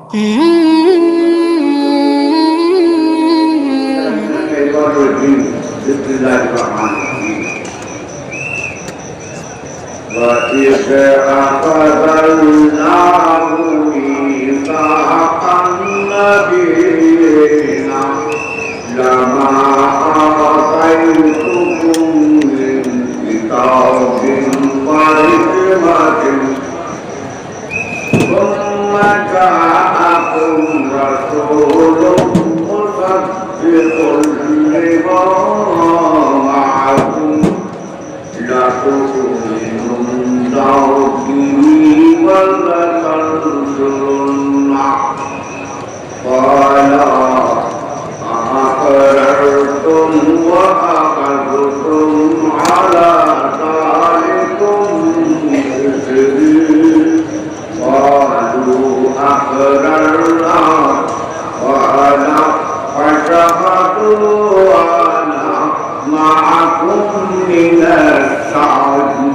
وَإِذْ أَخَذَ اللَّهُ مِيثَاقَ النَّبِيِّينَ لَمَا آتَيْتُكُم مِّن كِتَابٍ وَحِكْمَةٍ ثُمَّ جَاءَكُمْ رَسُولٌ مُّصَدِّقٌ لِّمَا مَعَكُمْ لَتُؤْمِنُنَّ بِهِ وَلَتَنصُرُنَّهُ قَالَ أَأَقْرَرْتُمْ وَأَخَذْتُمْ عَلَىٰ ذَٰلِكُمْ إِصْرِي قَالُوا أَقْرَرْنَا قَالَ فَاشْهَدُوا وَأَنَا مَعَكُمْ مِنَ الشَّاهِدِينَ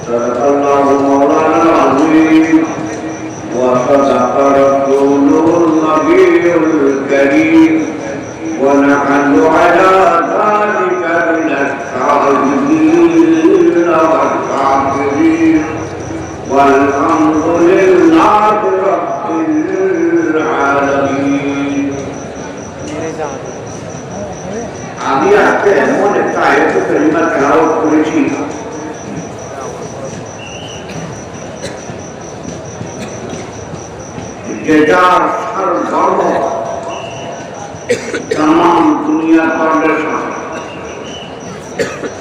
صدق الله مولانا العظيم وصدق رسوله النبي الكريم ونحن على ذلك من الشاهدين والشاكرين والحمد لله رب العالمين আমি আজকে এমন একটা আয়াত কারিমা তেলাওয়াত করেছি যেটার সারধর্ম তামাম দুনিয়ার ধর্মের সাথে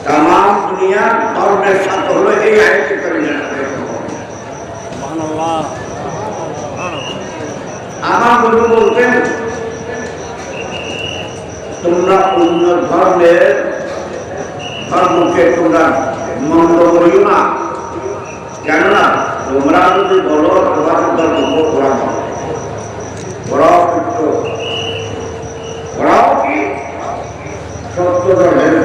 তামাম দুনিয়ার ধর্মের সাথে হলো এই আয়াত কারিমার সাথে। আমার গুরু বলতেন তোমরা অন্য ধর্মের ধর্মকে তোমরা মন্দ করিও না, কেননা তোমরা যদি বলো তোমাদের ধর্ম ওরা ভালো, ওরাও সত্য, ওরাও কি সত্য ধর্মের,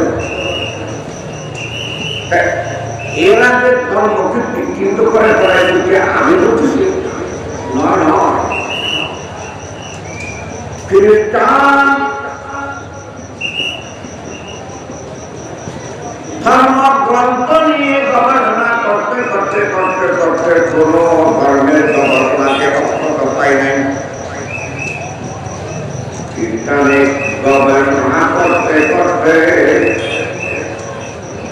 এরা যে ধর্মকে বিকৃত করে করাই দিচ্ছে আমি বলতেছি নয় নয়। খ্রিস্টান ধর্মগ্রন্থ নিয়ে গবেষণা করতে করতে করতে করতে কোন ধর্মের গবেষণাকে অক্ষত পাই নাই। খ্রিস্টানে গবেষণা করতে করতে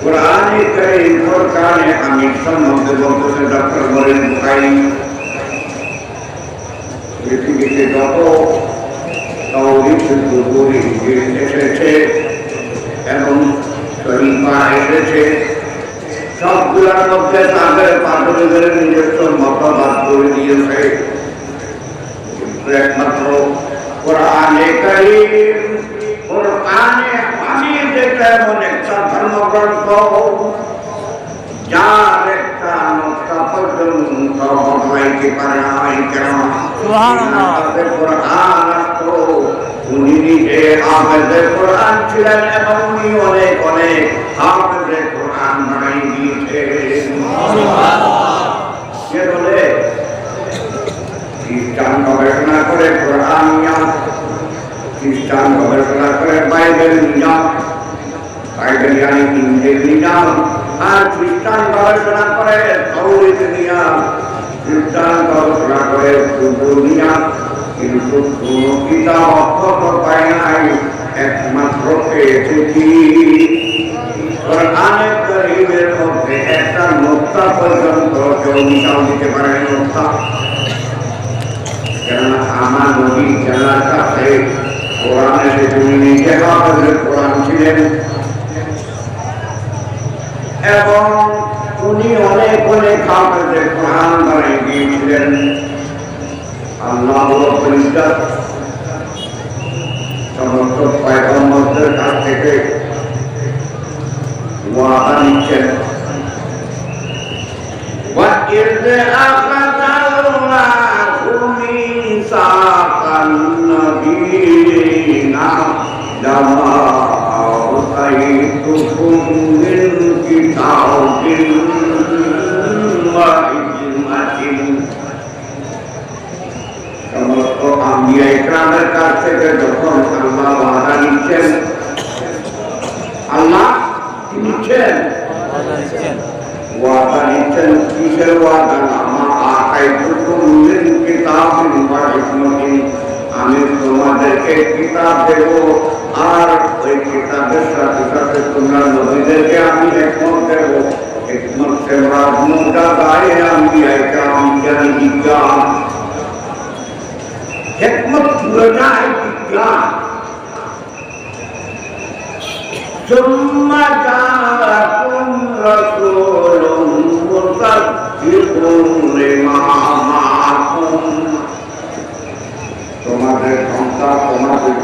কোরআনে কারীম ফুরকানে হামিদ সম্বন্ধে বলতেছে ডক্টর মরিন বুখারী পৃথিবীতে যত তাওহীদ কুতুবি এসেছে এবং শরীফা এসেছে সবগুলোর মধ্যে তাদের পাঠকদের নিজস্ব মতবাদ করে দিয়েছে, একমাত্র কোরআনে কারীম কোরআনে হামিদ এমন একটা ধর্মগ্রন্থ যার একটা নোক্তা পর্যন্ত বদলাইতে পারে নাই। কেন? কোরআন আসতো, উনি নিজে হাফেজে কোরআন ছিলেন এবং উনি অনেক অনেক হাফেজে কোরআন বানাই দিয়েছেন। কে বলে? খ্রিস্টান গবেষণা করে কোরআন নিয়াম, খ্রিস্টান গবেষণা করে বাইবেল নিয়াম, বাইবেল yani ইঞ্জিল নিয়াম, আর খ্রিস্টান গবেষণা করে তাওরীত নিয়াম, খ্রিস্টান গবেষণা করে জবুর নিয়াম। কিন্তু কোন কিতাব অক্ষত পায় নাই, একমাত্র পেয়েছে কি কোরআনে কারীমের মধ্যে একটা নোক্তা পর্যন্ত কেউ মিশাল দিতে পারে নোক্তা। কেননা আমার নবী জানার কাছে কোরআনে তিনি নিজে হাফেজে কোরআন ছিলেন এবং উনি অনেক অনেক হাফেজে কোরআন বানিয়ে দিয়েছিলেন। আল্লাহ রাব্বুল ইজ্জত সমস্ত পয়গম্বরদের কাছ থেকে ওয়াদা নিচ্ছেন, وَإِذْ أَخَذَ اللَّهُ مِيثَاقَ النَّبِيِّينَ لَمَا آتَيْتُكُم مِّن كِتَابٍ وَحِكْمَةٍ তোমাদের কাছ থেকে যখন আল্লাহ ওয়াদা নিচ্ছেন, আল্লাহ কি নিচ্ছেন? ওয়াদা নিচ্ছেন। কিসের ওয়াদা? আমা আতাইতুকুম মিন কিতাবিন ওয়া হিকমাতিন, আমি তোমাদেরকে কিতাব দেব, আর ওই কিতাবের সাথে সাথে তোমরা নবীদেরকে আমি হিকমত দেব। হিকমত সে মুদ্রা গায়ে আমি আইকাম জ্ঞান বিজ্ঞান। হিকমত পুরো যায় বিজ্ঞান। ثم جاءكم رسول مصدق لما معكم, তোমাদের সংখ্যা, তোমাদের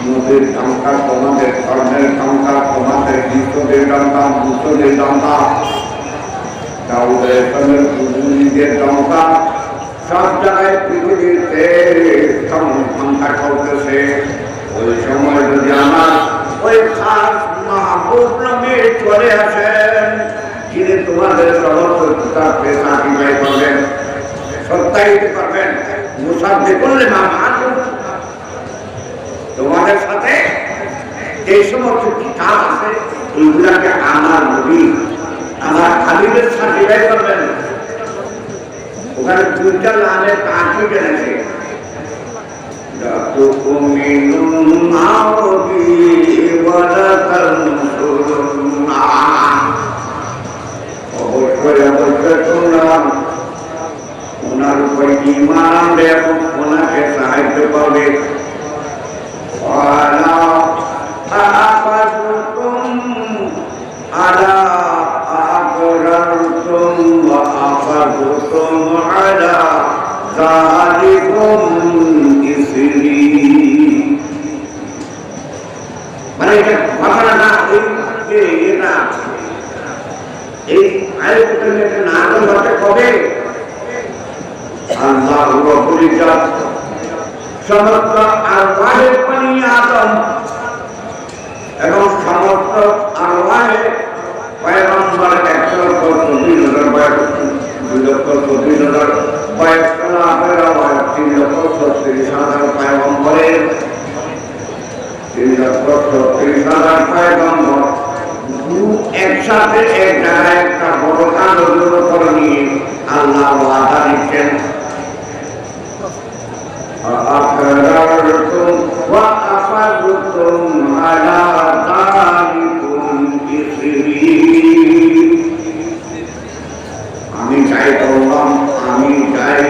নদীর সংখ্যা, তোমাদের কর্মের সংখ্যা, তোমাদের বিশ্বদের সংখ্যা, মুসলের সংখ্যা, দাউদের নিজের সংখ্যা, সব জায়গায় পৃথিবীতে সংখ্যা চলতেছে। ওই সময় যদি আমার ওই খাস মাহবুব নবী চলে আসেন, যিনি তোমাদের সমস্ত কিতাবকে সার্টিফাই করবেন, সত্যায়িত করবেন, মুসাদ্দিক করলে তোমাদের সাথে যে সমস্ত কিতাব আছে এইগুলাকে আমার নবী, আমার খালিদের সার্টিফাই করবেন। ওখানে দুইটা নামে তাঁকে জেনেছে, অবশ্যই অবশ্যই শুনলাম ওনার উপর ঈমান আনবে এবং ওনাকে সাহায্য করবে। মানে এটা ঘটনা না, এই আয়োজনের নাটক ঘটে কবে? আল্লাহ রব্বুল ইজ্জত সমস্ত আরওয়াহের বনি আদম এবং সমস্ত আরওয়াহে পয়গম্বর 124,000 বয়স, 2,24,000 বয়স, 3,36,000 পয়গম্বরের, 3,36,000 পয়গম্বর একসাথে এক জায়গায় একটা বড় কাগজের উপর নিয়ে আল্লাহ ওয়াদা দিচ্ছেন, أقررتم وأخذتم على ذلكم إصري, আমি চাই করলাম, আমি চাই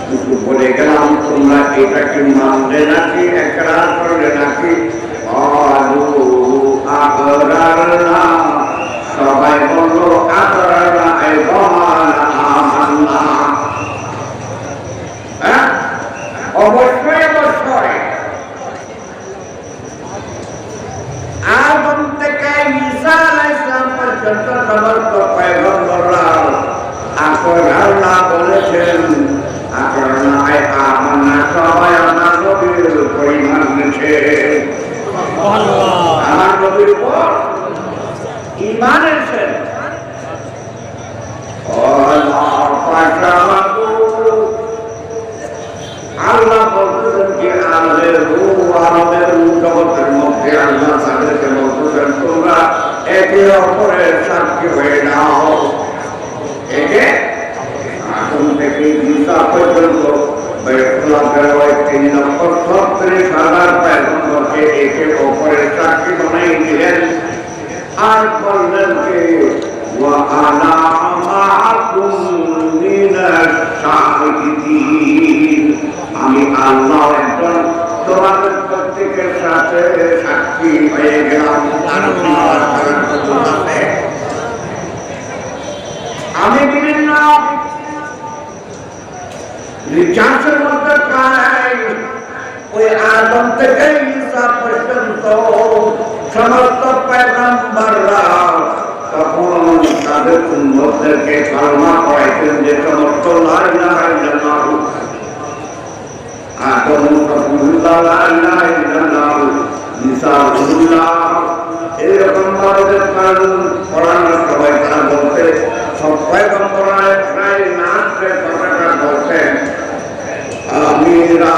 কিছু বলে গেলাম, তোমরা এটা কি মানলে নাকি একরার করলে নাকি? আকরারনা, সবাই বললো আকরারনা, আমান্না। অবশ্যই অবশ্যই আদম থেকে ঈসা আলাইহিস সালাম পর্যন্ত সমস্ত পয়গম্বররা আকরারনা বলেছেন। আকরারনা আমান্না, সবাই আমার নবীর উপর ঈমান এনেছে, আমার নবীর উপর ঈমান এনেছেন। আল্লাহ বলতেছেন যে আলের রূহ, আলের জগতের মধ্যে আল্লাহ তাদেরকে বলতেছেন তোমরা একে অপরের সাক্ষী হয়ে নাও। একে আদম থেকে ঈসা পর্যন্ত 3,36,000 পয়গম্বরকে একে অপরের সাক্ষী বানাই দিলেন, আর বললেন যে ওয়াআনা মাআকুম মিনাশ শাহিদিন, আমি আল্লাহ একজন তোমাদের প্রত্যেকের সাথে সাক্ষী হয়ে গেলাম। আমি বিভিন্ন রিচার্জের মধ্যে পাই ওই আদম থেকে ঈসা পর্যন্ত সমস্ত পয়গম্বররা তখন তাদের উম্মতদেরকে কালমা পড়াইতেন, যে সমস্ত লা ইলাহা ইল্লাল্লাহ, আদম রাসূলুল্লাহ, লা ইলাহা ইল্লাল্লাহ, ঈসা রাসূলুল্লাহ, এরকম ভাবে পড়ানো সবাই তারা বলতে, সব পয়গম্বররা প্রায় নামে কথাটা বলতেন। আমিরা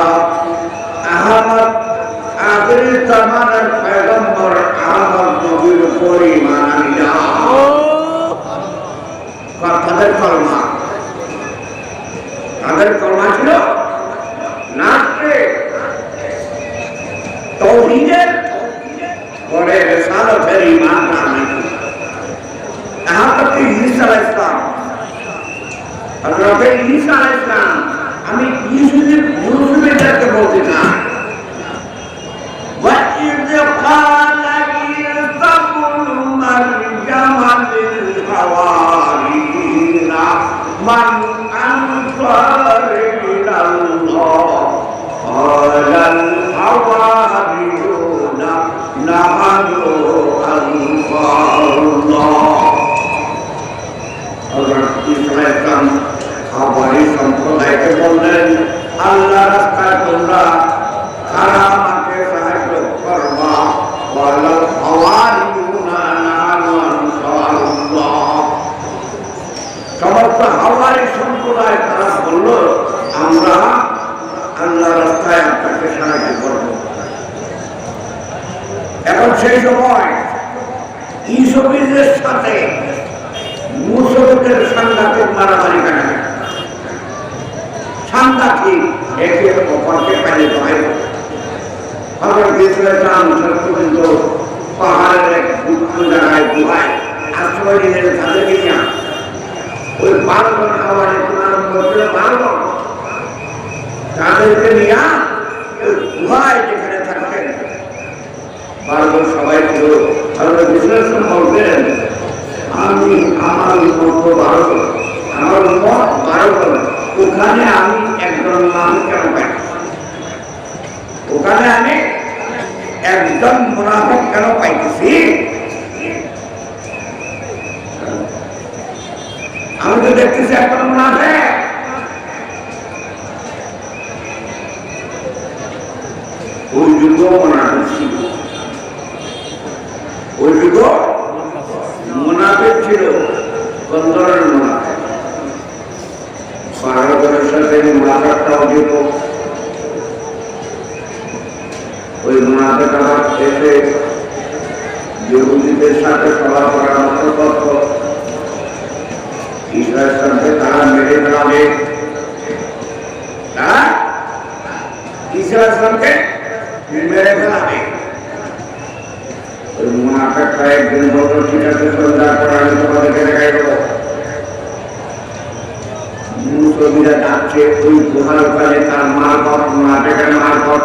তাদের কলমা ছিল নাস্তে তৌহিদের পরে রিসালাতের ঈমান আনয়ন। यहाँ तक कि ईसा अलैहिस सलाम हज़रत ईसा अलैहिस सलाम আমি ইউসুফের যাকে বলতে না وَإِذْ قَالَ عِيسَى ابْنُ مَرْيَمَ لِلْحَوَارِيِّينَ مَنْ أَنصَارِي إِلَى اللَّهِ قَالَ الْحَوَارِيُّونَ نَحْنُ أَنصَارُ اللَّهِ। হযরত ঈসা আলাইহিস সালাম হাওয়ারী সম্প্রদায়কে বললেন, আল্লাহর রাস্তায় তোমরা কারা আমাকে সাহায্য করবা? ওয়ালাল হাওয়ারিয়ুনা নাহনু আনসারুল্লাহ। সমস্ত হাওয়ারী সম্প্রদায় তারা বলল, আমরা আল্লাহর রাস্তায় আপনাকে সাহায্য করব। এখন সেই সময় ইসরাঈলের সাথে মুসলমানদের সাংঘাতিক মারামারি কাটে, সাংঘাতিক একে অপরকে পালিত হয়। হযরত ঈসা পর্যন্ত পাহাড়ের এক উঁচু জায়গায় গুহায় আশ্রয় নিলেন তাদেরকে নিয়ে। ওই 12 জন হাওয়ারী আরম্ভ করে 12 জন তাদেরকে নিয়ে ওই গুহায় যেখানে থাকতেন 12 জন সবাই ছিল। হযরত ঈসা বলতেন, আমি আমার মতো 12 জন, আমার মত 12 জন, ওখানে আমি একজন নাম কেন পাই? ওখানে আমি একজন মুনাফিক কেন পাইতেছি? আমি তো দেখতেছি একজন মুনাফিক। ওই যুগ মুনাফিক ছিল, ওই যুগ মুনাফিক ছিল। কোন ধরনের মুনাফিক? ভারতের সাথে মুনাফিকটাও দিত। ওই মুনাফিক আবার এসে ইহুদিদের সাথে সভা পরামর্শ করত, ইসরায়েল সাথে তারা মেরে ফেলাবে, তারা ইসরায়েল সাথে মেরে ফেলাবে। ওই মুনাফিকটা একদিন বলল, ঠিক আছে সন্ধ্যার পর আমি তোমাদেরকে দেখাই দেবো। মুসলমানরা যাচ্ছে ওই গুহার ওখানে, তার মারফত, মুনাফিকের মারফত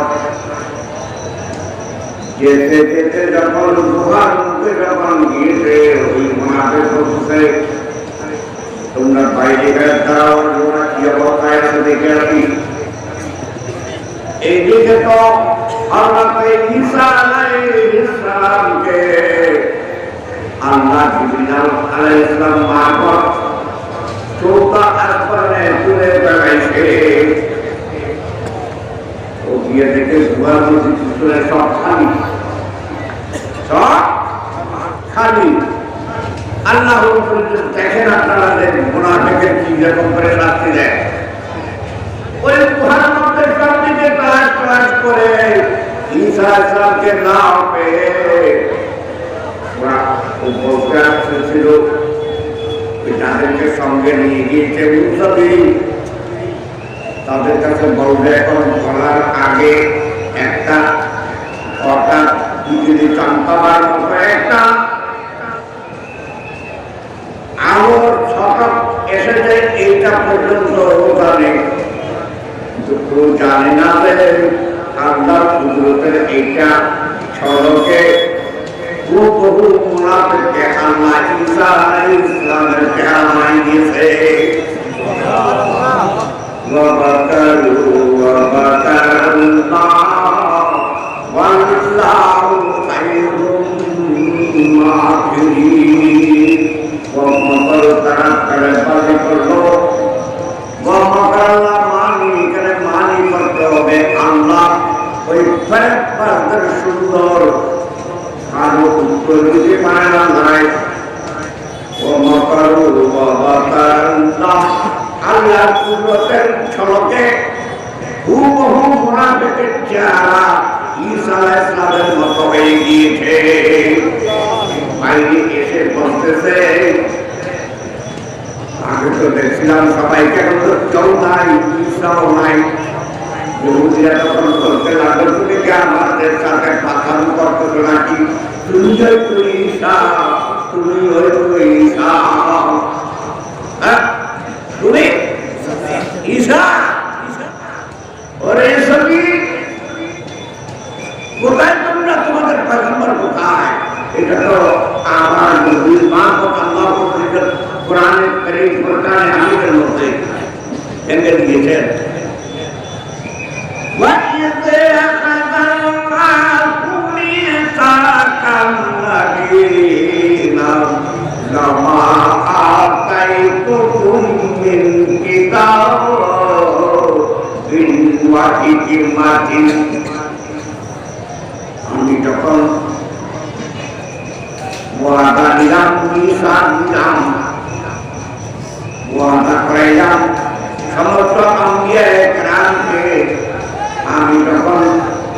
যেতে যেতে যখন গুহার মুখে যখন গিয়েছে, ওই মুনাফিক বলছে, তোমরা বাইরে গিয়ে দাঁড়াও, তোমরা কি অবস্থায় আছে দেখে আসি। এইদিকে তো হযরত ঈসা আলাইহিস সালামকে আল্লাহ জিবরিল আলাইহিস সালাম মারফত চৌকা আসমানে তুলে বেড়াইছে। ও গিয়ে দেখে গুহার মধ্যে পিছনে সব খালি, সব খালি। আল্লাহ দেখেন আপনারা মুনাফিকের কি রকম করে শাস্তি দেয়। ওই গুহার মধ্যে সব দিকে তালাশ করে ঈসা আলাইহিস সালামকে না পেয়ে ওরা বলতে আসছিল, তাদেরকে সঙ্গে নিয়ে গিয়েছে মুসাফির। তাদের কাছে বলবে, এখন বলার আগে একটা হঠাৎ বিজলি চমকাবার মতো একটা আলোর ছটক এসেছে, এইটা পর্যন্ত ওখানে কেউ জানে না যে আল্লাহর কুদরতের এইটা ছলকে বহু মুনাফিককে আল্লাহ ঈসা আলাইহিস সালামের চেহারা বানিয়ে দিয়েছে। وَبَكَرُوا وَبَكَرَ اللَّهُ وَاللَّهُ خَيْرُ الْمَاكِرِينَ। وَمَكَرُ তারা বাজি করলো, وَمَكَرَ اللَّهُ মানি করতে হবে আল্লাহ। ওই ফেরেশতাদের সুন্দর আরো উত্তর দিতে পারে না নাই। وَمَكَرُوا وَبَكَرَ اللَّهُ আল্লাহর কুদরতের ঝলকে হুবহু মুনাফিকের চেহারা ঈসা আলাইহিস সালামের মতো হয়ে গিয়েছে। বাইরে এসে বলতেছে, আগে তো দেখছিলাম সবাইকে, এখন তো কেউ নাই, ঈশাও নাই। ইহুদিরা তখন বলতে লাগলো, তুমি কি আমাদের সাথে পাঠানো করতেছো নাকি? তুমি হয়তো ঈশা, তুমি হয়তো ঈশা, তুমি ঈশা। ওরে সবই কোথায় তোমরা, তোমাদের পয়গম্বর কোথায়? এটা তো আমার নবীর মা আল্লাহ কোরআনে কারীম কোরআনে হামিদের মধ্যে এনে দিয়েছেন। وَإِذْ أَخَذَ اللَّهُ مِيثَاقَ النَّبِيِّينَ لَمَا آتَيْتُكُم مِّن كِتَابٍ وَحِكْمَةٍ। আমি যখন ওয়াদা দিলাম, মিসাক দিলাম, ওয়াদা করাইলাম সমস্ত আম্বিয়া কেরামকে, আমি যখন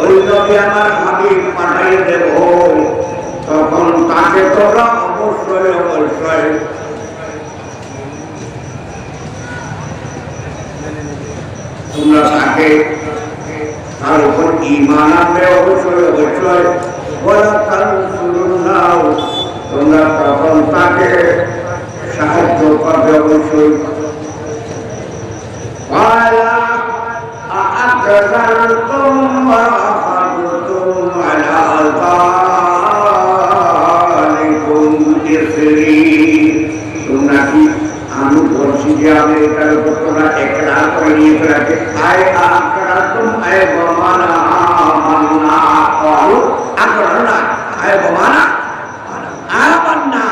ওই নবী আমার হাবিব পাঠাই দেব, তখন তাকে তোমরা অবশ্যই অবশ্যই তোমরা তাকে তার উপর ঈমান আনবে, অবশ্যই অবশ্যই। তোমরা তখন তাকে সাহায্য করবে অবশ্যই। তোমরা কি, আমি বলছি যে আমি এটার উপর তোমরা একরার করে নিয়ে ফেলাকে আয় আকরাতুম আয় বমানা আমান্না ক্বালু আকরারনা আয় বমানা আমান্না।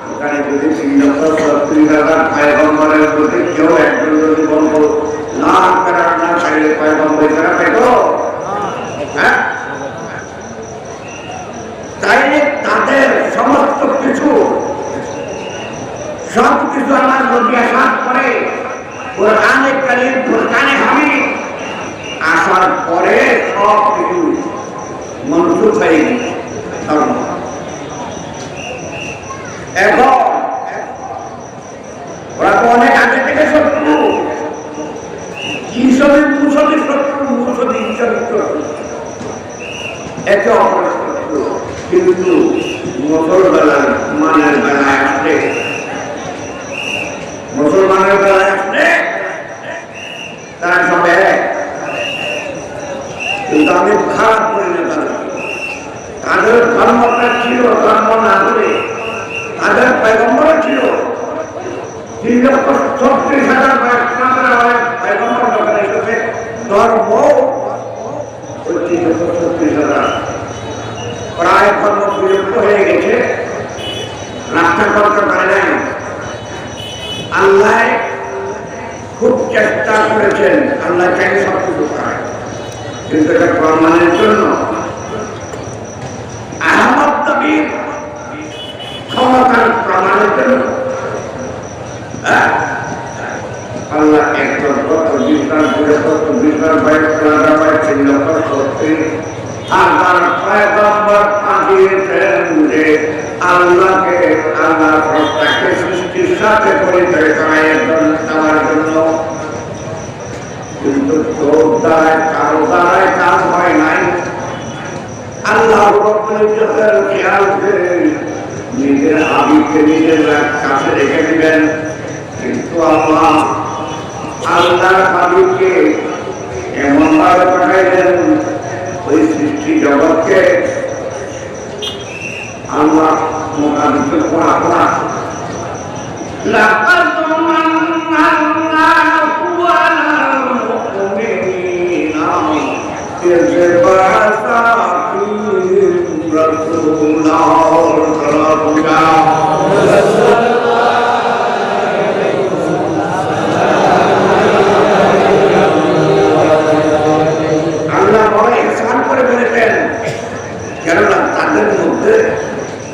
ওখানে যদি 3,36,000 পয়গম্বরের প্রতি কেউ একজন যদি বলতো না আকরারনা, তাহলে পয়গম্বর যারা পেত, হ্যাঁ, তাইলে তাদের সমস্ত কিছু সবকিছু আমার নবী আসার পরে, কোরআনে কারীম কোরআনে হামিদ আসার পরে সব কিছু মনসুখ হয়ে গেছে। এখন ওরা তো অনেক আগে থেকে শত্রু, ঈশ্বরের মুসলিম শত্রু, মুসলিম ঈশ্বরের শত্রু, একে অপরের শত্রু। কিন্তু মুসলমানের বেলায় আসলে, মুসলমানের বেলায় আসলে তারা সব এক। কিন্তু আমি খারাপ করি না, তাদের ধর্মটা ছিল, ধর্ম না করে তাদের পয়গম্বর ছিল 3,36,000 পয়গম্বর যখন এসেছে, ধর্ম 3,36,000 প্রায় ধর্ম বিলুপ্ত হয়ে গেছে, রক্ষা করতে পারে নাই। আল্লাহ খুব চেষ্টা করেছেন, আল্লাহ চাই সব কিছু পারে, কিন্তু এটা প্রমাণের জন্য আহমদ নবীর ক্ষমতার প্রমাণের জন্য আল্লাহ একজন বিশ্বাস করে 3,36,000 পয়গম্বর পাঠিয়েছেন যে আল্লাহকে, আল্লাহ সত্তাকে সৃষ্টির সাথে পরিচয় করার জন্য। কিন্তু তোর দ্বারায় কারো দ্বারায় কাজ হয় নাই। আল্লাহ খেয়াল করে নিজের হাবিবকে নিজের কাছে রেখে দিবেন, কিন্তু আল্লাহ আল্লাহর হাবিবকে এমন ভাবে পাঠাইলেন, ওই সৃষ্টি জগৎকে আল্লাহ মোকাবিল করা করা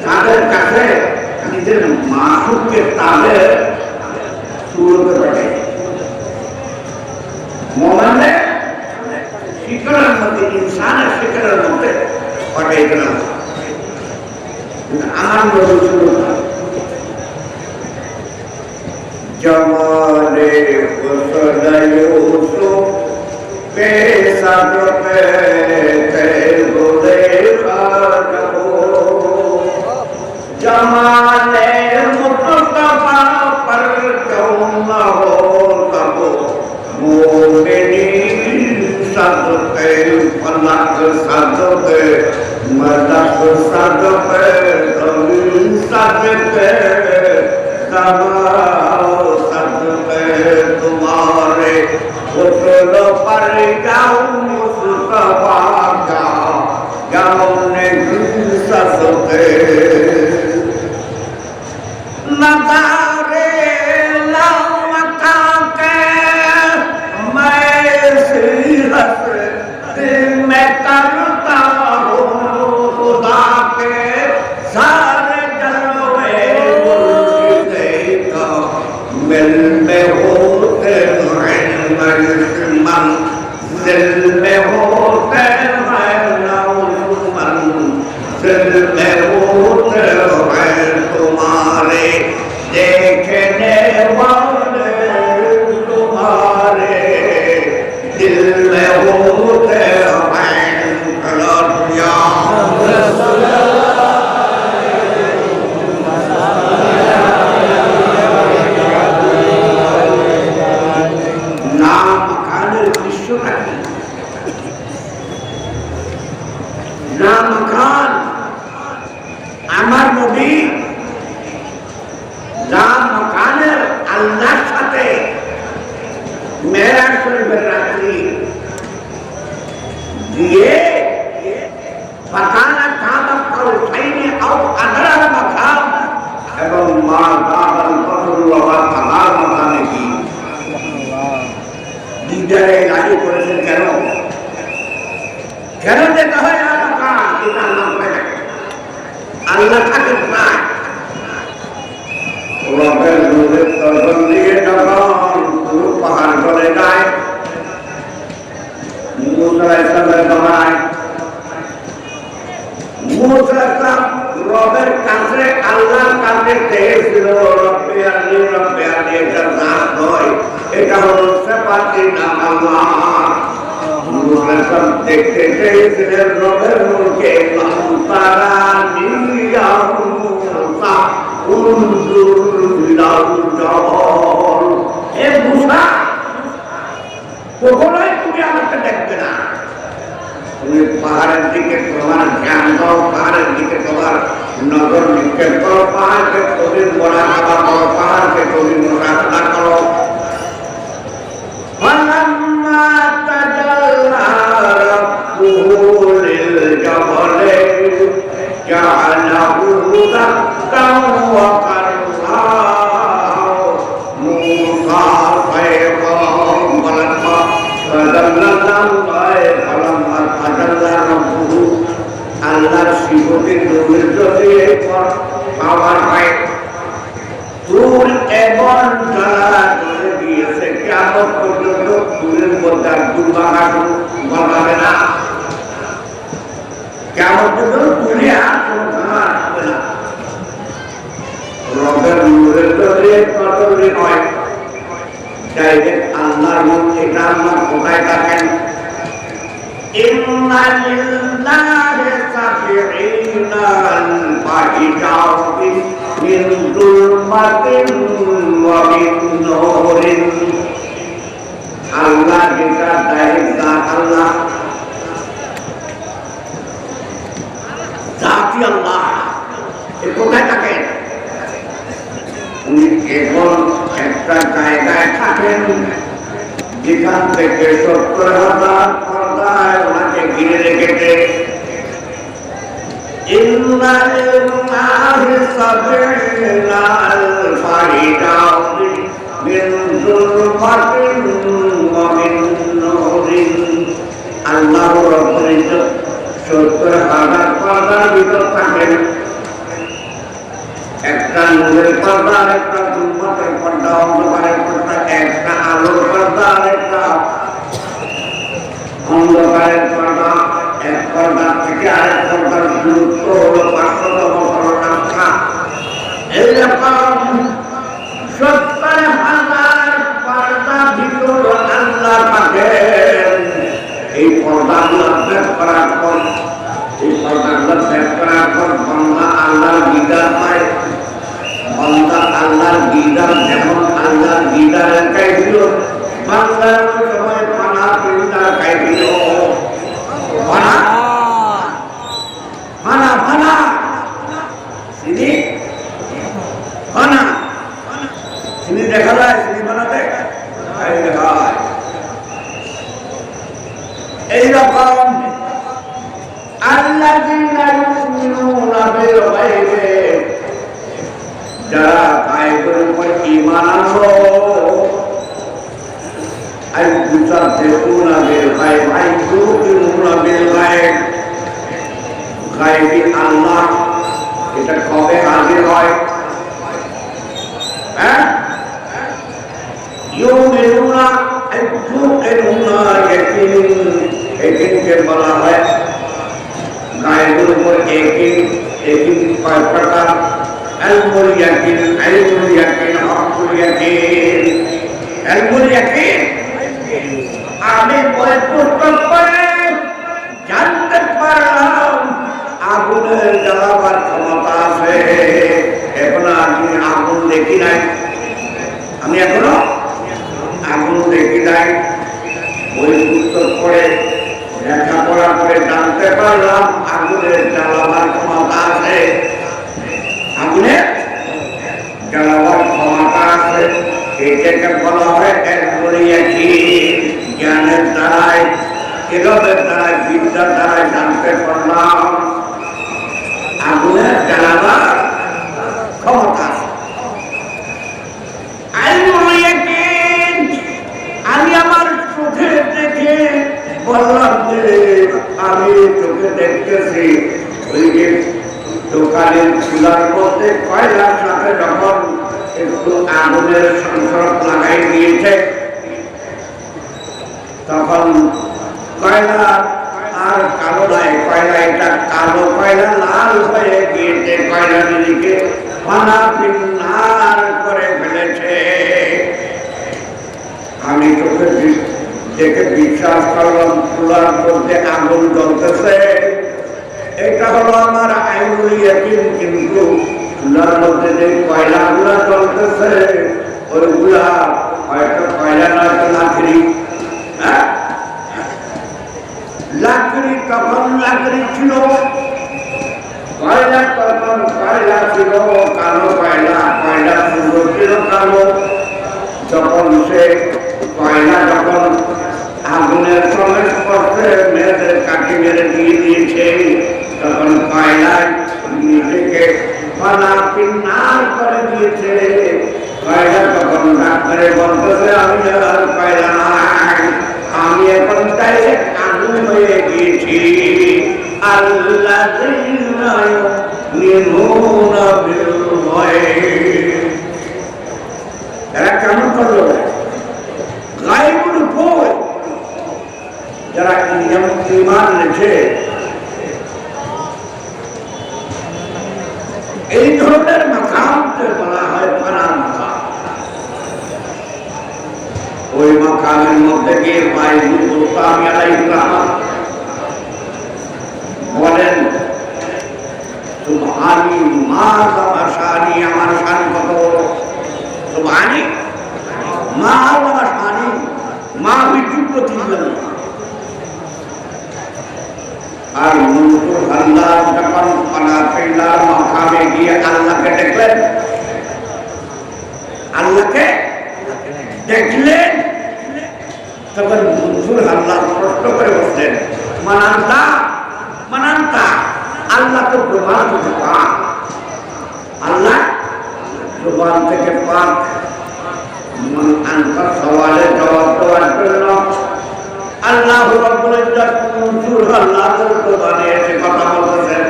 তাদের কাছে নিজের মাসুককে তাদের সুরতে পারে, মোমেনের শিকারের মধ্যে, ইনসানের শিকারের মধ্যে পাঠাই গেলাম। আমার নবী ছিল उसने यूसुफ के सदक़े थे गुज़रा कबो जमाने मुस्तफा पर क्यों न हो कबो मोमिनीन सदक़े फलक सदक़े मदद सदक़े ज़मीन सदक़े कमाल सदक़े तुम्हारे उसल पर जाऊं मुस्तफा का जाऊंने सदक़े नज़ारे लामका के मैं सीरत में करता हूँ खुदा के सारे जलवे मुर्शिदे का मिल में होते हैं मन दिल में होते हैं नौमन दिल में होते हैं तुम्हारे देखने वाले तुम्हारे दिल में होते हैं कलरिया नाम खाনের দৃশ্যটা কি নাম খান আমার নবী নাম খানের আল্লাহর সাথে মেরাজ শরীফের রাত্রি দিয়ে ফাকানা কাবা কাউসাইনি আও আদরা মাকাম এবং মা কাবাল ফজলুল্লাহ তাআলার মাকামে কি দিদারে রাজি করেছেন কেন কেন যেতে হয় না মাকাম এটা আল্লাহ বলে আল্লাহ থাকে না রবের নূরের দর্শন দিয়ে যখন পুরো পাহাড় চলে যায় মুসা আলাইহিস সালামের বাবায় মুসা ইসলাম রবের কাছে আল্লাহর কাছে চেয়েছিল রব্বে আল্লি এটা নাম নয় এটা হলো সেপাতি নাম আল্লাহ মুসা ইসলাম দেখতে চেয়েছিলেন রবের নূরকে তারা নিয়া মুসা উনজুর বিলাল জবল এ মুসা কখনোই তুমি আমাকে দেখবে না তুমি পাহাড়ের দিকে তোমার ধ্যান দাও পাহাড়ের দিকে তোমার নজর নিক্ষেপ করো পাহাড়কে কবির মোরাকাবা করো পাহাড়কে কবির মোরাকাবা করো فلما تجلى ربه للجبل جعله دكا وقرا موسى صيحا فلما تجلى فلما تجلى ربه আল্লাহর শিবকে নূরের দিয়ে পাওয়ার হয় তুর এমন জ্বালা করে দিয়েছে কিয়ামত পর্যন্ত তুরের মধ্যে আর দুর্ভাগা বলাবে না কিয়ামত পর্যন্ত তুলে আর কোনো জ্বালা আসবে না রবের নূরের দিয়ে ততই হয় ডাইরেক্ট আল্লাহর মুখ এটা আল্লাহ কোথায় থাকেন إن لله سبعين الفجر من ظلمة ومن نور الله kita dari zat Allah zati Allah কোথায় থাকেন উনি এখন একটা জায়গায় থাকেন যেখান থেকে 70,000 পর্দায় ওনাকে ঘিরে রেখেছে আল্লাহ রব্বুল ইজ্জত 70,000 পর্দার ভিতর থাকেন একটা নূরের পর্দা একটা গুলমতের পর্দা অন্ধকারের পর্দা একটা আলোর পর্দা একটা অন্ধকারের পর্দা এক পর্দা থেকে আরেক পর্দার দূরত্ব হলো 500তম পর্দা এইরকম 70,000 পর্দা আল্লাহর দিদার যেমন আল্লাহর দিদারের কাইফিয়ত বাংলার সময় ফানা পিন্দার কাইফিয়ত ফানা ফানা ফানা চিনি ফানা চিনি দেখা যায় চিনি বানাতে দেখা যায় এইরকম আল্লাযীনা ইউমিনুনা বিল গায়বি যারা গায়বের উপর ঈমান আনলো আই মুসাদ্দিকুনা বিল গায়ব আই ইউমিনুনা বিল গায়ব গায়বি আল্লাহ এটা কবে হাজির হয় হ্যাঁ ইউমিনুনা আই ইউমিনুনা ইয়াকিন কে বলা হয় গায়বের উপর ইয়াকিন পাঁচ প্রকার ইলমুল ইয়াকিন হকুল ইয়াকিন ইলমুল ইয়াকিন আমি বই পুস্তক পড়ে জানতে পারলাম আগুনের জ্বালাবার ক্ষমতা আছে এখনো আমি আগুন দেখি নাই আমি এখনো আগুন দেখি নাই বই পুস্তক পড়ে লেখাপড়া করে জানতে পারলাম আগুনের জ্বালাবার ক্ষমতা আছে আগুনের জ্বালাবার ক্ষমতা আছে এটাকে বলা হয় ইলমুল ইয়াকিন জ্ঞানের দ্বারাই এলমের দ্বারাই বিদ্যার দ্বারাই জানতে পারলাম আগুনের জ্বালাবার ক্ষমতা আছে ইলমুল ইয়াকিন আমি আমার চোখে দেখে বললাম যে আমি চোখে দেখতেছি ওই যে দোকানের চুলার মধ্যে কয়লার সাথে যখন একটু আগুনের সংসর্গ লাগাই দিয়েছে তখন কয়লা আর কালো নাই কয়লা এটা কালো কয়লা লাল হয়ে গিয়েছে কয়লা দিদিকে ফানা পিন্নার করে ফেলেছে আমি চোখে দেখে বিশ্বাস করলাম চুলার মধ্যে আগুন জ্বলতেছে এটা হলো আমার ইলমুল ইয়াকিন কিন্তু চুলার মধ্যে যে কয়লাগুলা জ্বলতেছে ওইগুলা হয়তো কয়লা নয়তো লাকড়ি হ্যাঁ লাকড়ি তখন লাকড়ি ছিল কয়লা তখন কয়লা ছিল কালো কয়লা সুন্দর ছিল কালো যখন সে কয়লা যখন আগুনের সমেত করতে মেয়েদের কাটি মেরে দিয়ে দিয়েছে তখন কয়লা নিজেকে ফানা পিন্নার করে দিয়েছে কয়লা তখন ডাক্তারে বলতেছে আমি আর কয়লা নাই আমি এখন তাই আগুন হয়ে গিয়েছি আল্লাযীনা ইউমিনুনা বিল গায়ব এরা কেমন করলো গায়বের উপর যারা ঈমান এনেছে এই ধরনের মাকামকে বলা হয় ফানা মাকাম ওই মাকামের মধ্যে গিয়ে বাইজুল বুস্তামি আলাইহিস সালাম বলেন সুবহানি মা শানি আমার শান কত সুবহানি মা শানি মা বিদ্যুৎ আর মনসুর আল্লাহ যখন ফানাফিল্লার মাকামে গিয়ে আল্লাহকে দেখলেন তখন মনসুর আল্লাহ প্রশ্ন করে বসলেন মানান্তা আল্লাহ তো জবান থেকে পাক আল্লাহ জবান থেকে পাক আনকার সওয়ালের জবাব দেওয়ার জন্য আল্লাহ রাব্বুল ইজ্জত মনসুর আল্লাহর জবানে এসে কথা বলতেছেন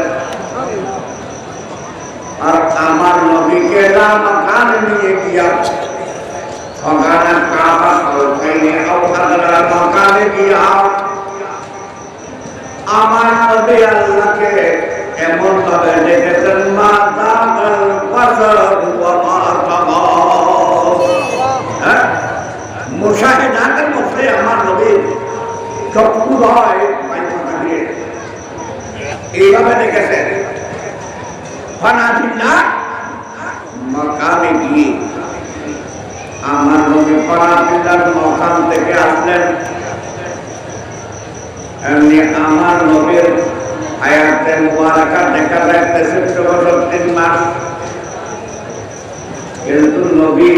আর আমার নবীকে মাকান নিয়ে গিয়া ওখানে কাবা ওখানে আওখানে মাকানে গিয়া আমার নবী আল্লাহকে এমন ভাবে দেখেছেন মা দাগাল বাসার ওয়া মা তাগা মুশাহিদাতের মধ্যে আমার নবী চক্ষু হয় এইভাবে দেখেছেন ফানাফিল্লাহ মাকামে গিয়ে আমার নবী পারাপিতার মকাম থেকে আসলেন, এমনি আমার নবীর হায়াতে মুবারাকা দেখা যাইতেছে ৬৪ মাস, কিন্তু নবী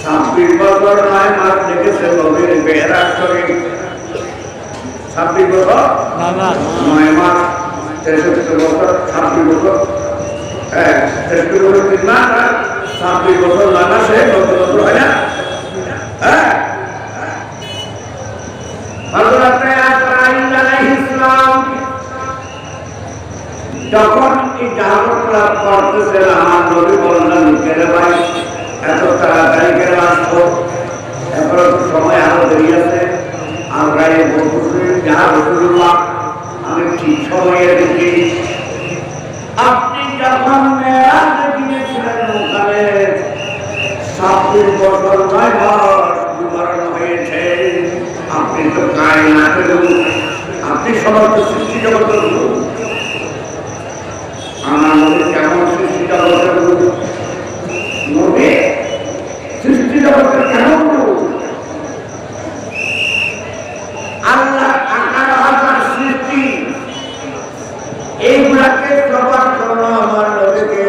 ২৬ বছর ৯ মাস দেখেছে নবীর মেরাজ শরীফ। ২৬ বছর ৯ মাস ৬৩ বছর ২৬ বছর, হ্যাঁ ৬৩ বছর ৩ মাস আর ২৬ বছর ৯ মাসে ৯০ বছর হয় না? হ্যাঁ, হযরতে আজরাইল আলাইহিস সালাম যখন এই জাহাজটা করতেছেন, আমার নবী বললেন, কেন ভাই এত তাড়াতাড়ি কেন আসছো? এরপর সময় আরো দেরি আছে। আমরা এই বলতেছেন জাহাজ রাসূলুল্লাহ, আমি ঠিক সময়ে এসেছি। আপনি যখন মেরাজে গিয়েছিলেন ওখানে ২৬ বছর ৯ মাস বিবরণ হয়েছে। আপনি তো কায়নাতের রূপ, আপনি সমস্ত সৃষ্টি জগতের রূপ। আমার নবী কেমন সৃষ্টি জগতের রূপ? নবী সৃষ্টি জগতের কেমন রূপ? আল্লাহ ১৮,০০০ সৃষ্টি, এইগুলাকে সবার জন্য আমার নবীকে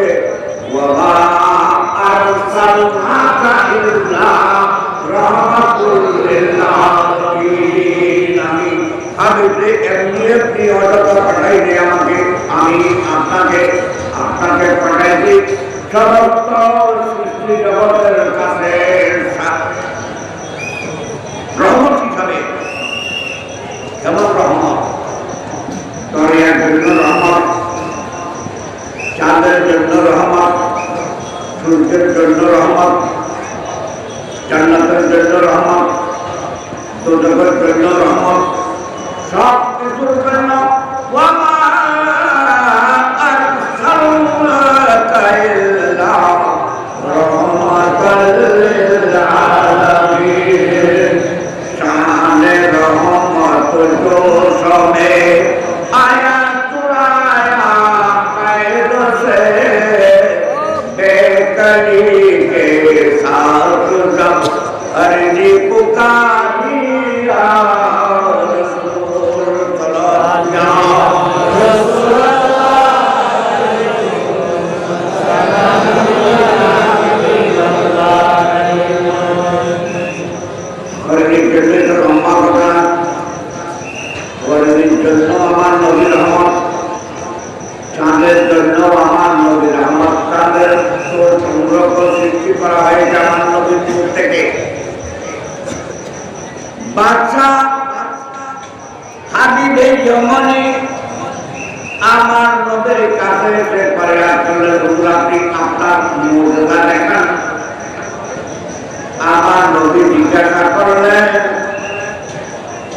ওয়া আরসালনাকা ইল্লা রাহমাতুল লিল আলামিন। আমি এমনি অযথা পাঠাইনি, আমাকে আমি আপনাকে পাঠাইছি সমস্ত সৃষ্টি জগতের কাছে রহমত হিসাবে। কেমন রহমত? দরিয়ার জন্য রহমত, চাঁদের জন্য রহমত, সূর্যের জন্য রহমত, জান্নাতের জন্য রহমত, দোজখের জন্য রহমত, সব কিছুর জন্য। ওয়ামা আরসালনাকা ইল্লা রাহমাতাল লিল আলামিন। শানে রহমত জো সবে আয়া তুরায়া কায়দ সে বেকলি কে সাথ জব अर्जी पुकारी या रसूल अल्लाह या रसूल अर्जी जल्दी से अम्मा बता, अर्जी जल्दी अमान नबी रहमत, चांदे जल्दी अमान नबी रहमत, चांदे तो चंद्र को सृष्टि करा है जमान नबी पूछते के বাচ্চা হাবিবে যমনে আমার নবীর কাছে এসে ফরিয়াদ করলেন, হুজুর আপনি আপনার মুজিজা দেখান। আমার নবী জিজ্ঞাসা করলেন,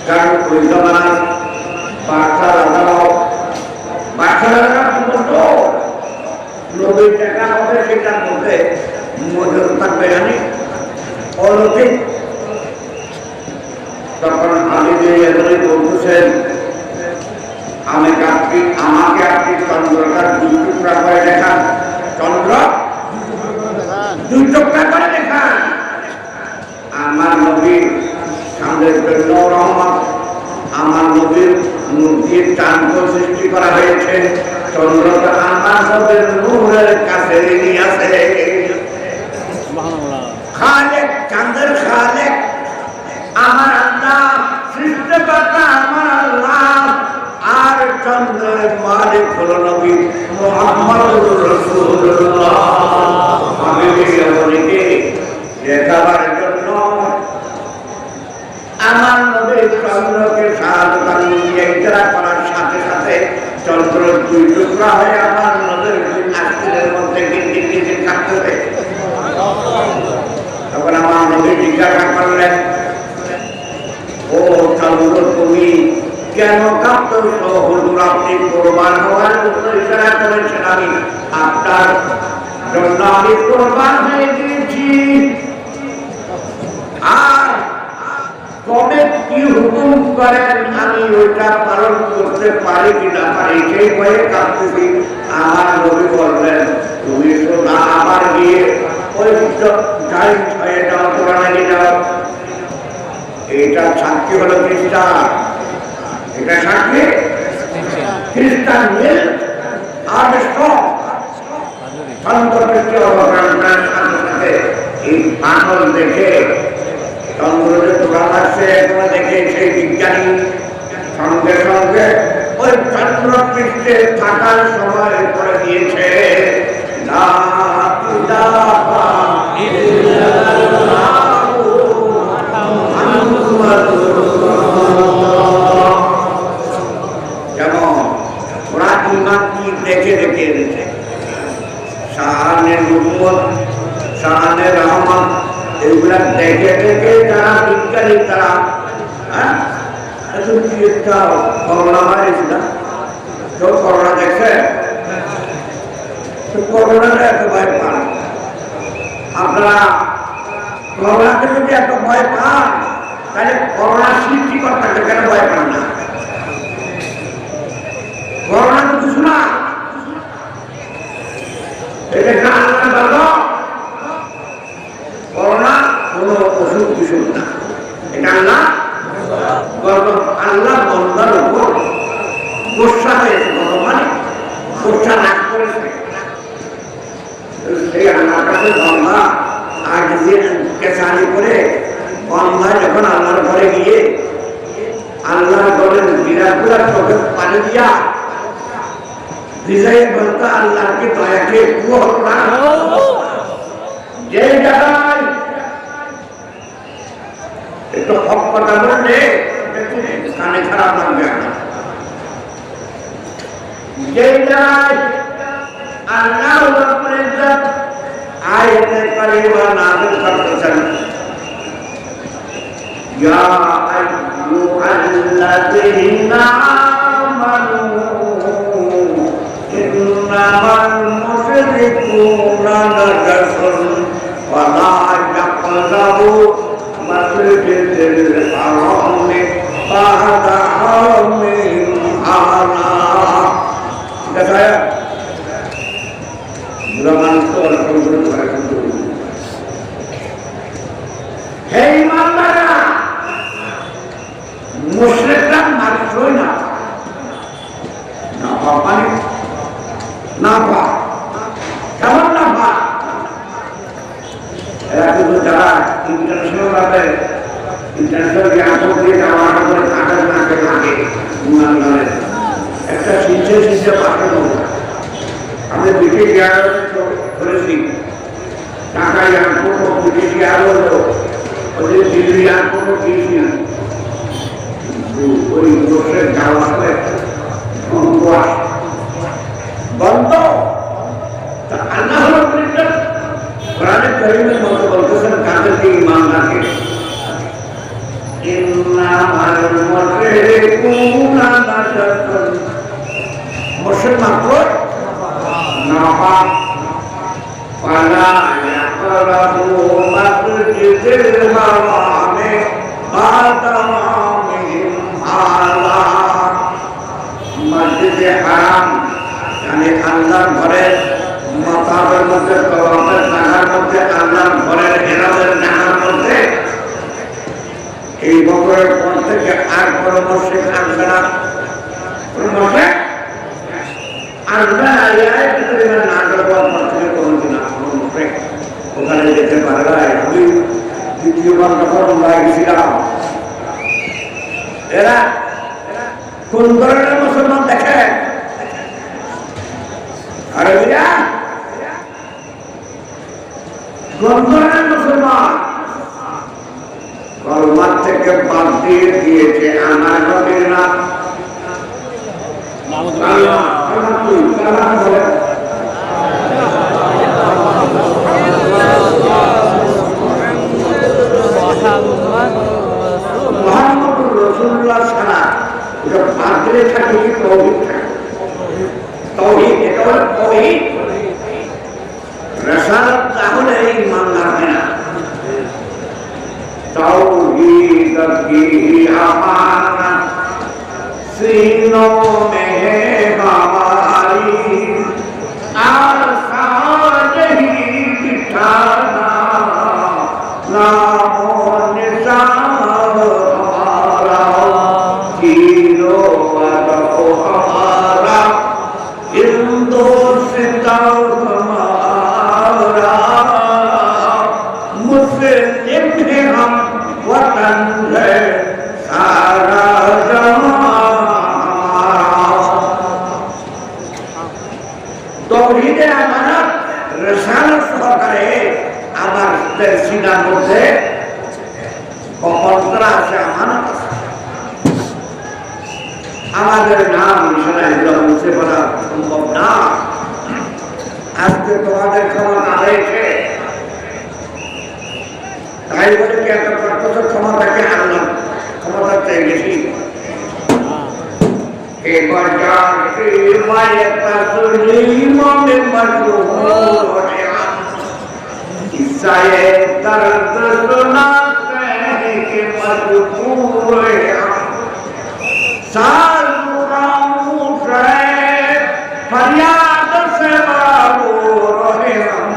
কারণ ওই জমানার বাচ্চারা বলতো নবীর দেখা হবে, সেটার মধ্যে মুজিজা থাকবে, জানি অলৌকিক। তখন হাবিবে এমনি বলতেছেন, আমাকে আপনি চন্দ্রটা ২ টুকরা করে দেখান। চন্দ্র ২ টুকরা করে দেখান। আমার নবীর চাঁদের জন্য রহমত, আমার নবীর মূর্তির চাঁদ সৃষ্টি করা হয়েছে, চন্দ্রটা আমার নবীর নূরের কাছে নিয়ে আসে। খালেক, চাঁদের খালেক আমার আল্লাহ, সৃষ্টিকর্তা আমার আল্লাহ, আর চন্দ্রের মালিক হলো নবী মুহাম্মদুর রাসূলুল্লাহ। আমি বিশ্বকে দেখাবার জন্য আমার নবী চন্দ্রকে সাহায্য দিয়ে ইশারা করার সাথে সাথে চন্দ্র ২ টুকরা হয়ে আমার নবীর আস্তিনের মধ্যে গিয়ে থাকতে। তখন আমার নবী জিজ্ঞাসা করলেন, ও চন্দ্র তুমি কেন কাঁপতেছো? হুজুর আপনি কোরবান হওয়ার জন্য ইশারা করেছেন, আমি আপনার জন্য আমি কোরবান হয়ে গিয়েছি। আর কবে কি হুকুম করেন আমি ওইটা পালন করতে পারি কি না পারি সেই ভয়ে কাঁপতেছি। আমার নবী বললেন, তুমি সোজা আবার গিয়ে ওই গাড়ি হয়ে যাও কোরআনে যাও এটা সাক্ষী হলো খ্রিস্টান এটা সাক্ষী খ্রিস্টান মিল আর সন্তর্পৃষ্টি অবকার সাথে এই পাগল দেখে চন্দ্রকে তোলা লাগছে তোলা দেখে সেই বিজ্ঞানী সঙ্গে সঙ্গে ওই চন্দ্র পৃষ্ঠে থাকার সময় করে দিয়েছে যেমন ওরা ইমান কি দেখে দেখে এনেছে শাহানের হুকুমত শাহানের রহমান এগুলা দেখে দেখে যারা বিজ্ঞানী তারা একটা করোনা ভাইরাস না কেউ করোনা দেখছে করোনাটা এত ভয় পান আপনারা করোনাকে যদি এত ভয় পান তাহলে করোনা সৃষ্টিকর্তাকে কেন ভয় পান না করোনা তো কিছু না এটা আল্লাহ বলো করোনা কোন ওষুধ কিছু না এটা আল্লাহ আল্লাহ বন্দার উপর গোসা হয়েছে ভগবানে গোসা রাগ করেছে সেই আল্লাহর কাছে বন্ধা আর যে কেসানি করে বন্ধা যখন আল্লাহর ঘরে গিয়ে আল্লাহর ঘরের বিরাটগুলা চোখে পানি দিয়া বিজয় বলতো আল্লাহকে দয়াকে যে জায়গায় একটু হক কথা বললে কানে খারাপ লাগবে না যে জায়গায় আল্লাহ আয়াতে কারিমা নাযিল করতেছেন ইয়া আইয়ুহাল্লাযীনা আমানু ইন্নামাল মুশরিকুনা নাজাসুন ওয়ালা ইয়াকরাবু মাসজিদাল হারাম বা'দা আমিন হাযা দেখা মানুষ তো হে ইমানদাররা মুশরিকরা মারছই না মানে না পা কেমন না পা এরা কিন্তু যারা ইন্টারন্যাশনাল ভাবে ইন্টারন্যাশনাল জ্ঞান দিয়ে যাওয়ার পরে থাকার নাকে লাগে ইমানদারের একটা শিক্ষা শিক্ষা পাঠানো আমি ব্রিটিশ এয়ারওয়েজ করেছি ঢাকা এয়ারপোর্ট ব্রিটিশ এয়ারওয়েজ ওদের দিল্লি এয়ারপোর্ট গিয়েছি ওই বসে যাওয়ার পরে বন্ধ আল্লাহ কোরআনে কারীমের মধ্যে বলতেছেন কাদেরকে ঈমান রাখে ইন্নামাল মুশরিকুনা নাজাসুন মুশরিক মাত্র নাপাক ওয়ালা ইয়াকরাবু মাসজিদাল হারামে বা'দা আমিন হাযা মসজিদে হারাম মানে আল্লাহর ঘরের মাতাবের মধ্যে তওয়াফের জায়গার মধ্যে আল্লাহর ঘরের ইরাদের জায়গার মধ্যে এই বছরের পর থেকে আর কোনো মুশরিক আসবে না কোনো মুশরিক আসবে না এই পৃথিবীর না করবার পর থেকে কোনোদিন কোনো মুশরিক ওখানে যেতে পারে না আমি দ্বিতীয়বার যখন আমরা গেছিলাম এরা কোন ধরনের মুসলমান দেখে আরবিরা কোন ধরনের মুসলমান কলমার থেকে বাদ দিয়ে দিয়েছে আমার নবীর নাম মুহাম্মদুর রাসূলুল্লাহ ছাড়া এটা বাদ দিলে থাকে কি তৌহিদ থাকে তৌহিদ এটা হলো তৌহিদ রাসালত তাহলে ঈমান রাখবে না तौहीद की अमानत सीनों में है हमारी आसान ही बिठा কখন তারা আছে আমানত আছে। আমাদের নাম নিশানা এগুলো মুছে ফেলা সম্ভব না। আজকে তোমাদের ক্ষমতা রয়েছে, তাই বলে কি একটা প্রত্যক্ষ ক্ষমতাকে আনলাম, ক্ষমতার চাই বেশি। এবার জানতে মায়েরা তুলি মনে মজবুর ইসায়ে দর্দ সুনাতে কে মজবুর सालुरा मुझे फरियाद से बाबूर है हम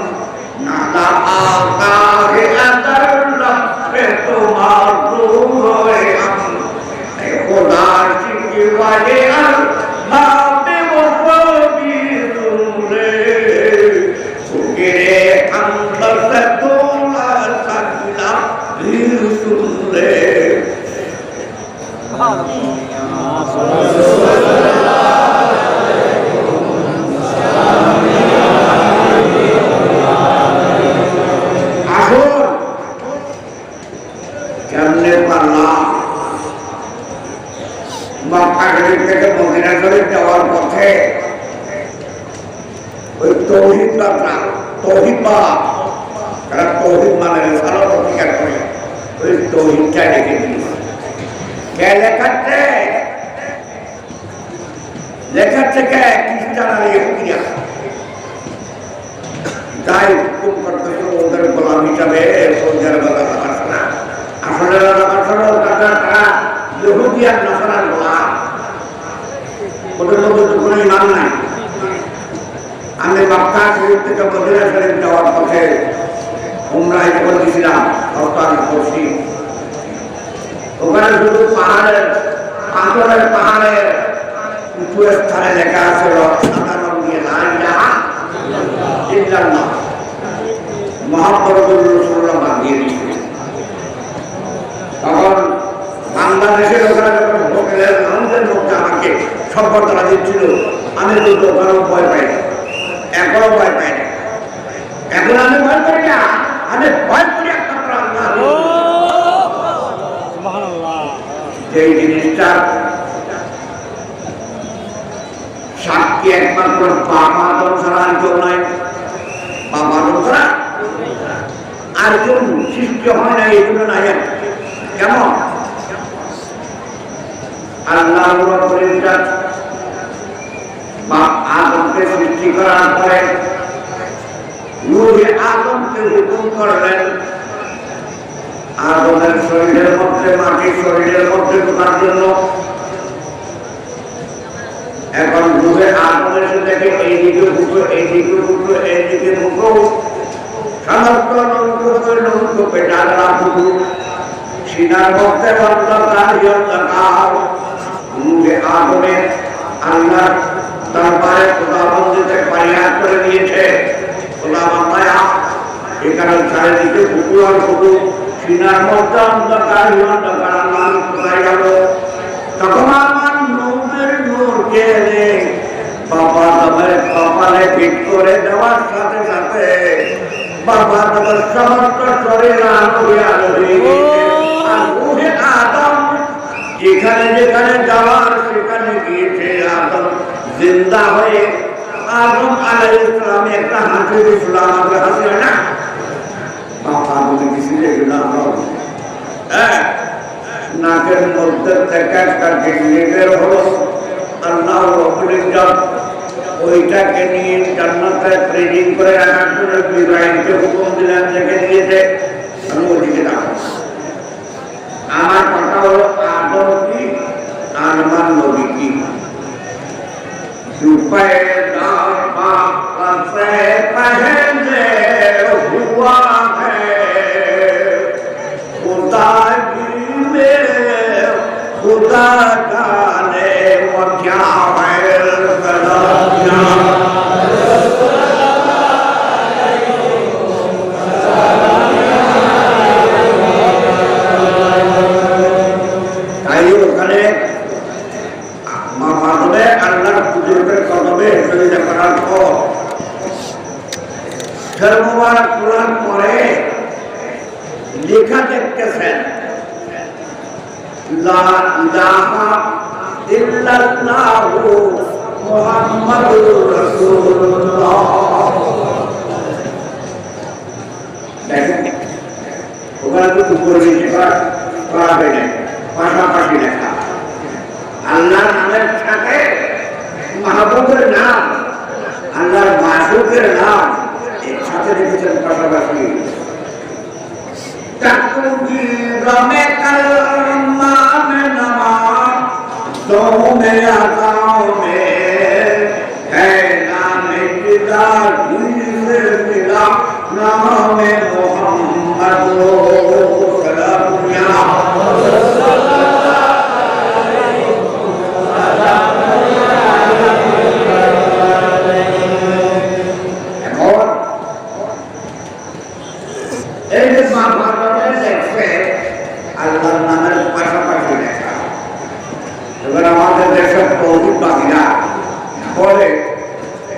नादा आता है अदर लफ्ज़ तुम्हार दूर है हम ऐ खुदा की वजह भावे वो भी दूरे सुकेरे अंदर से तोला सकना ही सुने কেমনে পারলাম মক্কা শরীফ থেকে মদিনা শরীফ যাওয়ার পথে ওই তৌহিদ যাত্রা, তৌহিদ পাওয়া, তারা তৌহিদ মানে সালাত অস্বীকার করে, ওই তৌহিদটা রেখে দিল। কে লেখাচ্ছে? লেখাচ্ছে কে? খ্রিস্টান আর ইহুদিরা। তাই হুকুম করতেছিল ওদের গোলাম হিসাবে সৌদের বেলা দেখাশোনা। আসলে তারা ইহুদি আর নাসারার গোলাম, ওদের মধ্যে তো কোনো ইমান নাই। আমি মক্কা শরীফ থেকে মদিনা শরীফ যাওয়ার পথে উমরায় যখন গেছিলাম, অবস্থান করছি, ওখানে শুধু পাহাড়ের পাথরের পাহাড়ের উঁচু স্থানে লেখা আছে সাদা রং দিয়ে লা ইলাহা ইল্লাল্লাহ মুহাম্মাদুর রাসূলুল্লাহ বানিয়ে দিয়েছে। তখন বাংলাদেশের ওখানে যখন হোটেলের লাউঞ্জের মধ্যে আমাকে সম্পর্কটা দিচ্ছিল, আমি তো দোকানেও ভয় পাই, এখনো ভয় পাই না। এখন আমি ভয় করি না, আমি ভয় করি একমাত্র আল্লাহ। সেই জিনিসটা সাক্ষী একমাত্র বাবা আদম ছাড়া আর কেউ নয়, বাবা আদম ছাড়া আর কেউ সৃষ্টি হয় না, এগুলো নাই। কেমন আল্লাহ আদমকে সৃষ্টি করার পরে নূহে আদমকে হুকুম করলেন আদমের শরীরের মধ্যে মাটির শরীরের মধ্যে ঢোকার জন্য। এখন নূহে আদম এসে দেখে এইদিকে ঢুকো, এইদিকে ঢুকো, এইদিকে ঢুকো, সমস্ত নৌকোপে ডালা ঢুকো, সিনার মধ্যে অন্ধকার। নূহে আদমের আল্লাহ দরবারে খোদাবন্দিতে ফারিয়াদ করে দিয়েছে, খোদা বান্দায়া এখানে চারিদিকে ঢুকু আর ঢুকু, সিনার মধ্যে অন্ধকার আল্লাহ কোথায় গেল? তখন আমার নূরের নূরকে বাবা আদমের কপালে ফিট করে দেওয়ার সাথে সাথে বাবা আদমের সমস্ত শরীর আলো হয়ে গেছে। আর নূহে আদম যেখানে যেখানে যাওয়ার সেখানে গিয়েছে, আদম জিন্দা হয়ে আদম আলাইহিস সালাম একটা হাসি দিয়েছিল। আমাদের হাসি হয় না? বাবা আদমে কিছু দেখল আমরা, নাকের মধ্যে থেকে একটা ডিগ্রি বের হলো। আল্লাহ রাব্বুল ইজ্জত ওইটাকে নিয়ে জান্নাতে প্রেজিং করে রাখার জন্য ইব্রাহিমকে হুকুম দিলেন, দেখে দিয়েছে আমি ওদিকে যাবো। আমার কথা হলো আদম কি আর আমার নবী কি? पहले हुआ है खुदा खुदा जाने वो क्या है তাই ওখানে মাধ্যমে আল্লাহর পুজোর কদমে শরীরে করার পর মুবারক তোলার পরে লেখা দেখতেছেন লা ইলাহা ইল্লাল্লাহু মুহাম্মাদুর রাসূলুল্লাহ। দেখেন ওখানে তো উপরে নিচে করা হয় না, পাশাপাশি লেখা। আল্লাহর নামের সাথে মাহবুবের নাম, আল্লাহর মাসুকের নাম এর সাথে রেখেছেন পাশাপাশি। রমে কালমা মে নামাজ দো মে আকাও মে है नामे खुदा जिसे मिला नामे मोहम्मद আল্লাহর নামের পাশাপাশি লেখা। এবার আমাদের দেশের তৌহিদ বাগিরা বলে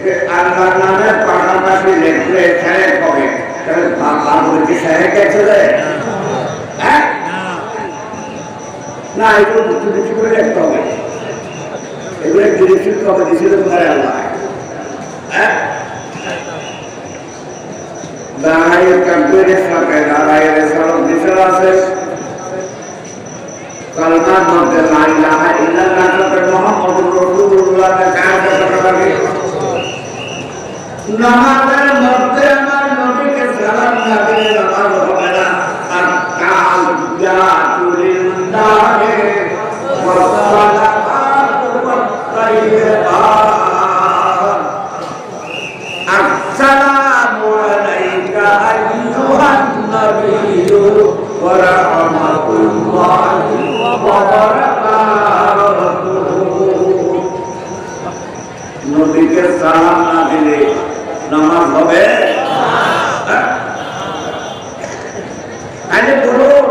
যে আল্লাহর নামের পাশাপাশি লেখলে শেরেক হবে। তাহলে কি শেরেকে চলে? না, এগুলো কিছু কিছু করে লিখতে হবে, এগুলো ডিরেকশন কবে দিয়েছিল তোমার আল্লাহ। দাঁড়াইয়ের কাব্যের সাথে দাঁড়াইয়ের সড়ক দিশা আছে, কালমার মধ্যে লা ইলাহা ইল্লাল্লাহ সাথে মুহাম্মাদুর রাসূলুল্লাহ কায়দা করা লাগে। নামাজের মধ্যে আমার নবীকে সালাম না দিলে নামাজ হবে না। আত-তাহিয়াতু লিল্লাহি ওয়াস-সালাওয়াতু ওয়াত-তাইয়্যিবাত। আসসালামু আলাইকা আইয়ুহান নাবিয়্যু ওয়া রাহমাতুল্লাহি ওয়া বারাকাতুহু। নবীকে সালাম না দিলে নামাজ হবে না। আরে বলুন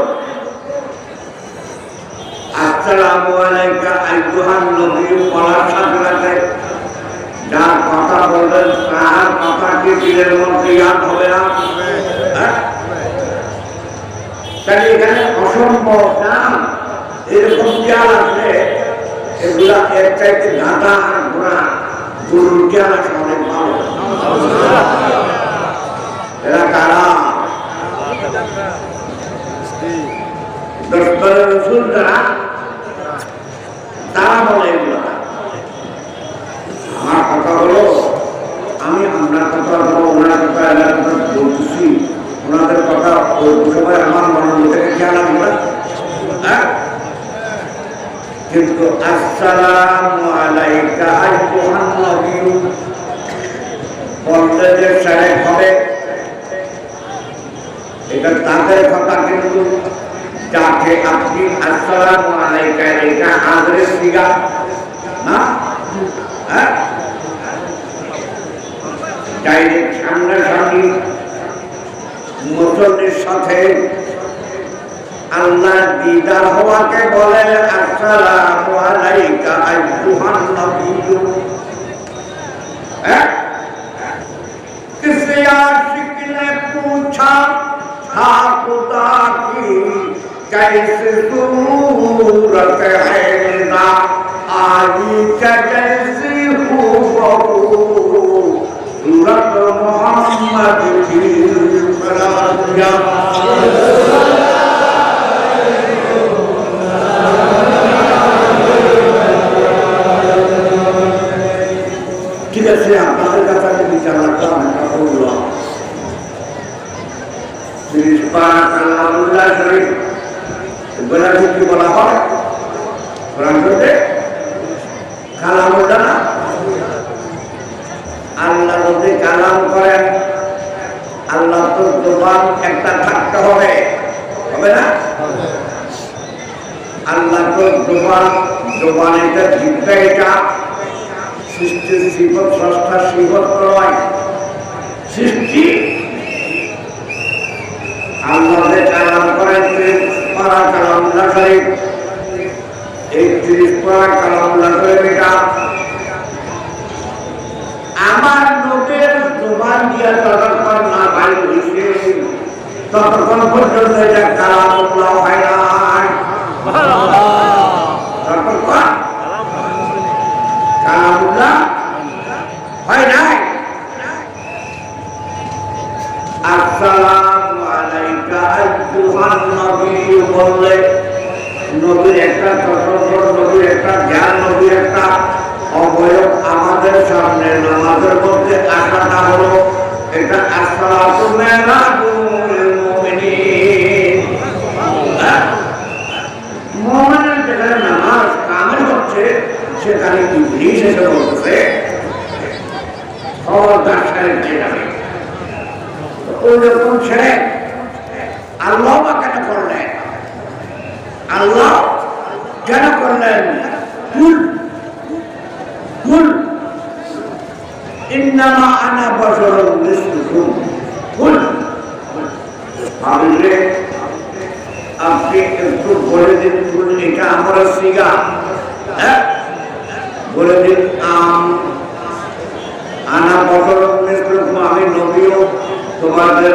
আসসালামু আলাইকা আইয়ুহান নবী বলার সাথে সাথে যার কথা বলবেন তার কথা কি দিলের মধ্যে ইয়াদ হবে না? তাহলে এখানে অসম্ভব না এরকম জ্ঞান আছে, এগুলা এর চাইতে গাঁদা আর ঘোড়া গরুর জ্ঞান আছে অনেক ভালো। এরা কারা? দশবারের রসুল যারা, তারা বলে এগুলো। আমার কথা হলো আমি আপনার কথা বলবো, ওনার কথা এলার কথা বলতেছি, ওনাদের কথা ওই সময় আমার মনের থেকে খেয়াল আসবে না। কিন্তু আসসালামু আলাইকা আইয়ুহান নবিয়্যু বলতে যে শেরেক হবে, এটা তাদের কথা। কিন্তু যাকে আপনি আসসালামু আলাইকা এটা হাজরের সিগা না, ডাইরেক্ট সামনাসামনি মুসল্লির সাথে আল্লাহর দিদার হওয়াকে বলে আসসালামু আলাইকা আইয়ুহান নবিয়্যু। किसी आशिक ने पूछा था खुदा की कैसी सूरत है निदा आई कैसी हूबहू सूरत मोहम्मद की ঠিক আছে। আপনাদের কাছে বিচার রাখলাম একটা বললাম 30 পারা কালামুল্লাহ শরীফ এগুলা কি বলা হয় কোরআন শরীফে? কালামুল্লাহ না, আল্লাহ যদি কালাম করেন আল্লাহ তো জবান একটা থাকতে হবে, হবে না? আল্লাহ তো জবান এটা জিব্বা, এটা সৃষ্টির সিফত, স্রষ্টার সিফত নয়, সৃষ্টি। আল্লাহ যে কালাম করেন 30 পারা কালামুল্লাহ শরীফ, এই 30 পারা কালামুল্লাহ শরীফ এটা আমার নবীর জবান দিয়ে ততক্ষণ না বাইর হইছে ততক্ষণ পর্যন্ত এটা কালামুল্লাহ হয় না। বললে নবীর একটা তত্ত্ব, নবীর একটা জ্ঞান, নবীর একটা অবয়ব আমাদের সামনে নামাজের মধ্যে আসাটা হলো এটা আসসালাতু মিনাল মুমিনিন। মুমিনের যেখানে নামাজ কামেল হচ্ছে সেখানে ইবলিস এসে বলতেছে খবরদার ছেড়ে দিয়ে যাবে। ওই রকম ছেড়ে আল্লাহ কেন করলেন? আল্লাহ কেন করলেন? কুল কুল ইন্নামা আনা বাশারুম মিসলুকুম কুল। আপনি একটু বলে দিন, কুল এটা আমার সিগা, হ্যাঁ বলে দিন আনা বাশারুম মিসলুকুম, আমি নবীও তোমাদের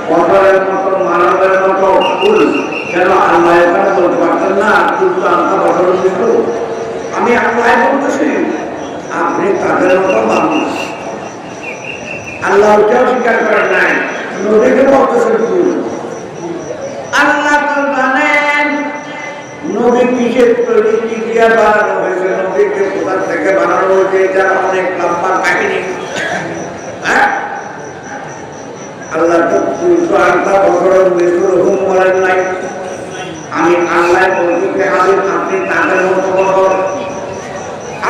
পথরের মতো মানবের মতো। কুল কেন আল্লাহ এখানে বলতে পারতেন না কুল তো আনা বাশারুম মিসলুকুম? আমি আল্লাহ বলতেছি, আপনি তাদের মতো মানুষ। আল্লাহকেও স্বীকার করেন নাই, নবীকে বলতেছেন কুল। আল্লাহ তো জানেন নবী কিসের তৈরি, কি দিয়া বানানো হয়েছে, নবীকে কোথা থেকে বানানো হয়েছে, এটা অনেক লম্বা কাহিনী। হ্যাঁ, আল্লাহ তো আল্লাহ বছর মেসুর হুম বলেন নাই। আমি আল্লাহ বলতে হাবিব আপনি তাদের মতো বছর।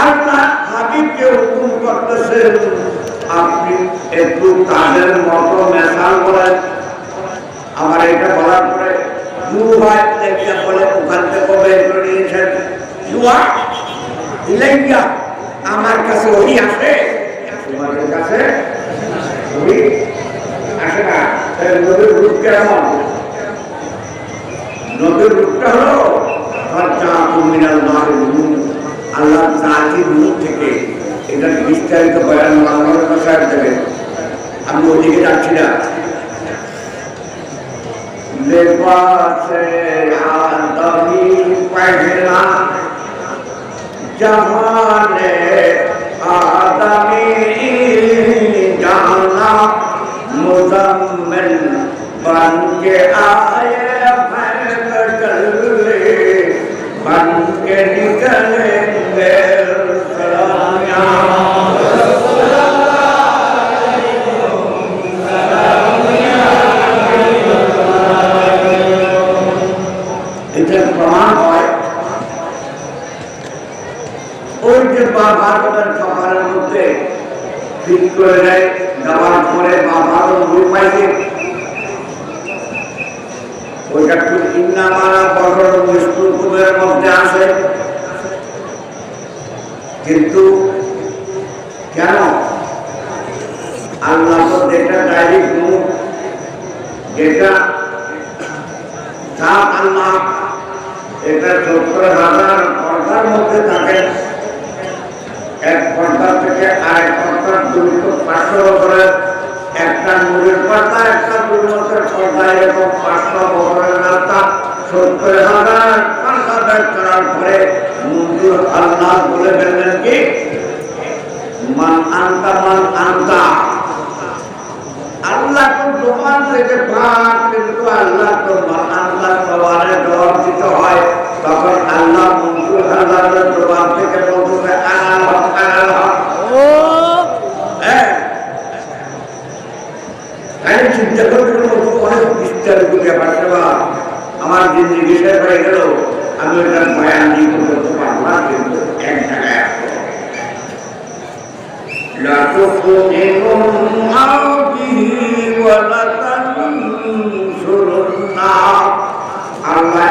আল্লাহ হাবিবকে হুকুম করতেছেন আপনি একটু তাদের মতো মেশাল করেন। আমার এটা বলার পরে বলে ওখান থেকে বের করে নিয়েছেন, আমার কাছে ওই আসে, তোমাদের কাছে ওই আসে না। নবীর রূপ কেমন? নবীর রূপটা হলো আল্লাহ জাতির মুখ থেকে। এটা বিস্তারিত বয়ান বাংলার ভাষায় দেবে, আমি ওদিকে যাচ্ছি না। লিবাসে আদমি পহনা জাহানে আদমি জানা মুজাম্মিল बनके आए फैले बनके निकलेंगे सलामिया। এটা প্রমাণ হয় ওই যে বাবার খাবারের মধ্যে ঠিক করে দেয়, দেওয়ার পরে বাবার রূপ পাইছে ওইটা খুব ইন্নামানা বছর নিষ্ঠুরের মধ্যে আসে। কিন্তু কেন আল্লাহ তো যেটা ডাইরেক্ট মুখ, যেটা আল্লাহ এটা ৭০,০০০ পর্দার মধ্যে থাকে। এক পর্দা থেকে আরেক পর্দার দূরত্ব ৫০০ বছরের, একটা নূরের পর্দা একটা দূরত্বের পর্দা, এরকম ৫০০ বছরের রাস্তা ৭০,০০০ পর্দা বের করার পরে মঞ্জুর আল্লাহ বলে ফেললেন কি মান আনতা মান আনতা। আল্লাহ তো দোকান থেকে ভাগ, কিন্তু আল্লাহ তো মান আনতা সবারে জবাব দিতে হয়। তখন আল্লাহ মঞ্জুর আল্লাহর জবাব থেকে বলতে আনাল হক আনাল হক। চিন্তা করতে অনেক বিস্তারিত ব্যাপার সেবা আমার জিন্দগি শেষ হয়ে গেল, আমি ওইটার বয়ান দিয়ে করতে পারবো না। কিন্তু এক জায়গায় আল্লাহ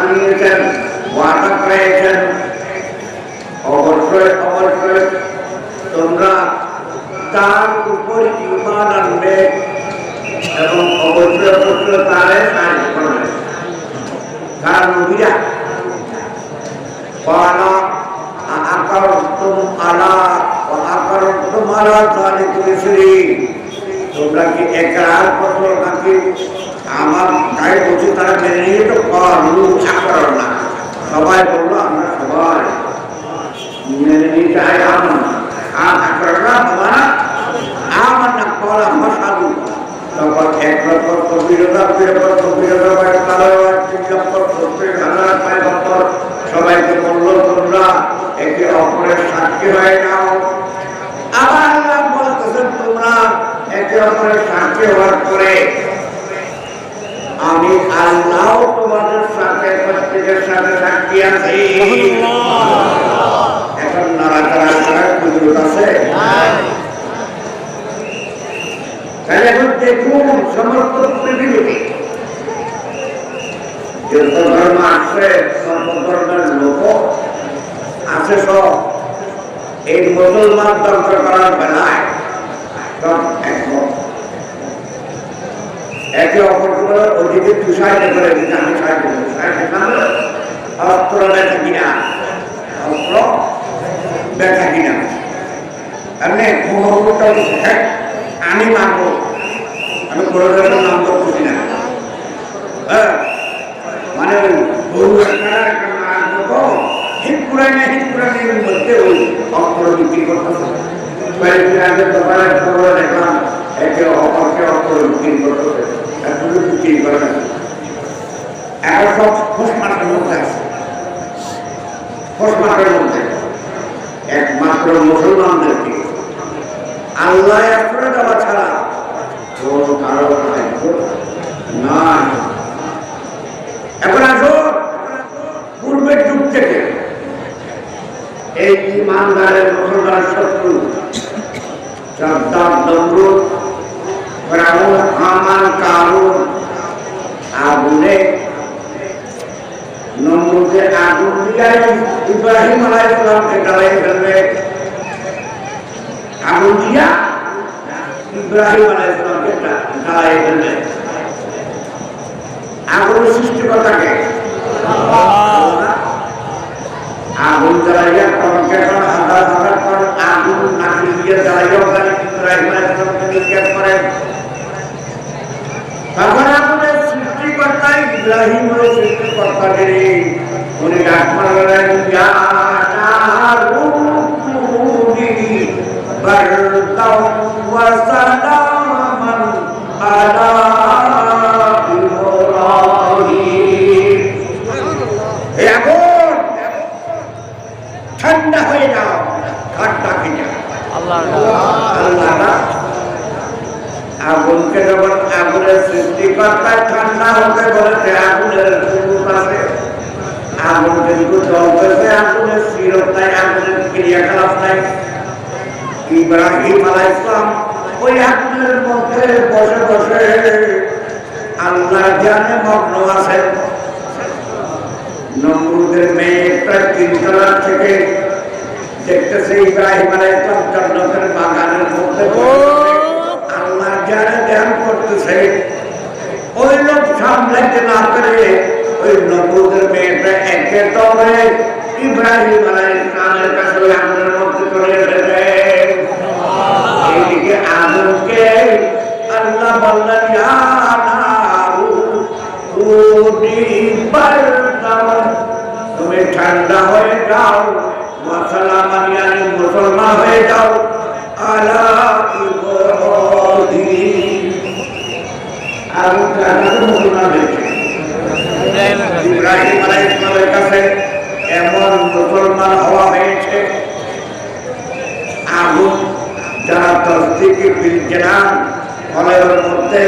নিয়েছেন, ওয়াদা করেছেন অবশ্যই অবশ্যই তোমরা তার উপর ঈমান আনবে এবং অবশ্যই অবশ্যই তারে সাহায্য করবে। কারণ নবীরা পালা তোমরা কি একরার করছো নাকি আমার গায়ে বলছি তারা মেনে নিয়ে তো করো না। সবাই বললো আমরা সবাই মেনে নিয়ে চাই আমার আমার না করা মশালু। তখন এক রকম কবিরতা যত ধর্ম আসছে সব ধর্মের লোক আছে, সব এই মুসলমান ধ্বংস করার বেলায় সব একমত, একে অপরকে ওদিকে তুষাইতে করে দিতে, আমি অস্ত্র ব্যথা কিনা, অস্ত্র ব্যথা কিনা, এমনি আমি মানবো, আমি কোরআনের নাম করতেছি না, মানে বহু একটা মানবো হিন্দুরানের মধ্যে ওই অস্ত্র বিক্রি করতেছে। দেখলাম একে অপরকে অস্ত্র বিক্রি করতেছে, এতটুকু বিক্রি করে না, এখন সব খোঁজমাটের মধ্যে আছে, খোঁজমাটের মধ্যে একমাত্র মুসলমানদেরকে আল্লাহ করে দেওয়া ছাড়া কোনো কারো নাই। এখন আসো পূর্বের যুগ থেকে এই ইমানদারের মুসলমান শত্রু সাদ্দাম, নমরুদ, ফিরআউন, হামান, কারুন আগুনে, নমরুদে আগুন দিয়ে ইব্রাহিম আলাইহিস সালামকে জ্বালিয়ে ফেলবে, আগুন দিয়া ইব্রাহিম আলাইহিস সালামকে জ্বালিয়ে ফেলবে। আগুনের সৃষ্টিকর্তাকে আগুন জ্বালাইয়া হাজার হাজার পর আগুন নাকি দিয়ে জ্বালাইয়া ইব্রাহিম আলাইহিস সালামকে নিক্ষেপ করেন। তখন আগুনের সৃষ্টিকর্তা ইব্রাহিমের সৃষ্টিকর্তাকে উনি ডাক মারলেন, ইয়া নারুকুনি বারদাও ওয়া সালামান আলা ইব্রাহিম। হে আগুন, ঠান্ডা হয়ে যাও, ঠান্ডা হয়ে যাও। আল্লাহ আগুনকে যখন আগুনের সৃষ্টিকর্তা ঠান্ডা হতে বলেছে, আগুনের সুরূপ আছে, আগুন কিন্তু চলতেছে, আগুনের সিরত নাই, আগুনের ক্রিয়াকলাপ নাই। ইব্রাহিম আলাইহিস সালাম ওই আগুনের মধ্যে বসে বসে আল্লাহর ধ্যানে মগ্ন আছেন। নমরুদের মেয়ে প্রায় 3 তলা থেকে দেখতেছে ইব্রাহিম আলাইহিস সালাম জান্নাতের বাগানের মধ্যে আল্লাহ যারা ধ্যান করতেছে। ওই লোক সামলাইতে না পেরে ওই নমরুদের মেয়েটা একে দৌড়ে ইব্রাহিম আলাইহিস সালামের কাছে ওই আগুনের মধ্যে চলে এসেছে। এইদিকে আগুনকে আল্লাহ বললেন, ইয়া নারুকুনি বারদাও, তুমি ঠান্ডা হয়ে যাও, ওয়া সালামান ইয়ানি মুসলমান হয়ে যাও, আলা ইব্রাহিম। আগুন ঠান্ডা মুসলমান হয়েছে। ইব্রাহিম আলাইহিস সালামের কাছে এমন মুসলমান হওয়া হয়েছে। আগুন যারা তসদিকে বিল জানান ফলের মধ্যে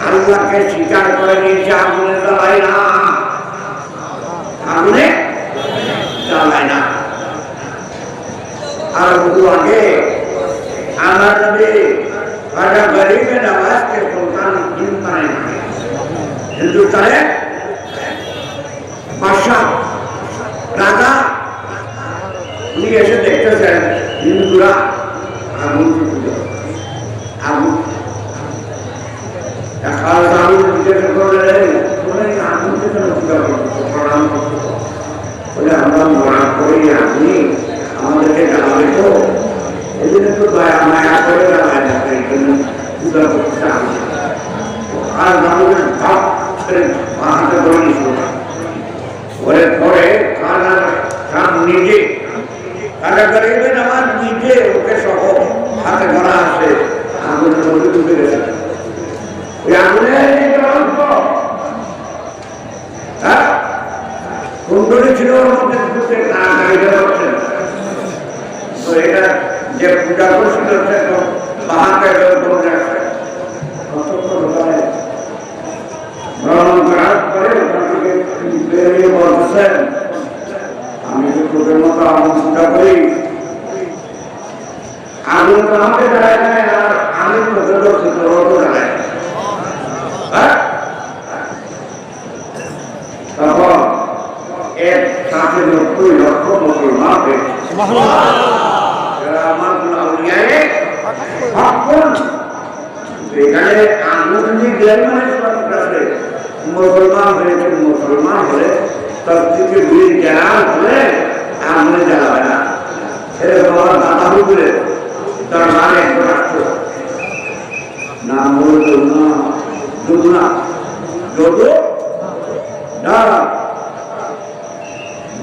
আল্লাহকে স্বীকার করে নিয়েছে, আগুনে জ্বালায় না, আগুনে জ্বালায় না। আর বহু আগে আমার নবী রাজা গরিবে নওয়াজকে সুলতান হিন্দুস্তানে বাদশাহ রাজা, উনি এসে দেখতেছেন হিন্দুরা আগুন আগুন জিজ্ঞাসা করলেন, আগুনকে কেন পূজা করতো, প্রণাম করতো? বলে আমরা মরা করি, আপনি আমাদেরকে জ্বালাবে তো, এই জন্য তো দয়া মায়া করে জ্বালায় না, এই জন্য পূজা করতে চান। আর আমাদের ভাব হাতে ধরে নিছিল ওরে পরে নিজে কাটা করিবেন, আমার নিজে ওকে সহ হাতে ধরা আছে, আগুনের মধ্যে ডুবে গেছে। ওই আগুনের কুণ্ডলী ছিল, ওর মধ্যে ঢুকে হচ্ছেন। তো এটা যে পূজা করছিল সে তো বাহাতে করে রাখছে, ভ্রমণ করার পরে ওখান থেকে বেরিয়ে বলছেন, আমি তো তোদের মতো আগুন পূজা করি, আগুন তো আমাকে দাঁড়ায় না, আর আমি তোদের করছি, তোরও তো দাঁড়ায়। এক সাথে 90 লক্ষ মুসলমান হয়েছে। এরা আমার আউলিয়ায়ে হক। এখানে আনুষ্ঠানিক আছে মুসলমান হয়েছে, মুসলমান হলে তার থেকে বীর জ্ঞান হলে আগুনে জ্বালাবে না। এরকম আমার দাদা হুজুরে তার নাম একজন রাষ্ট্র নাম হল যদুনা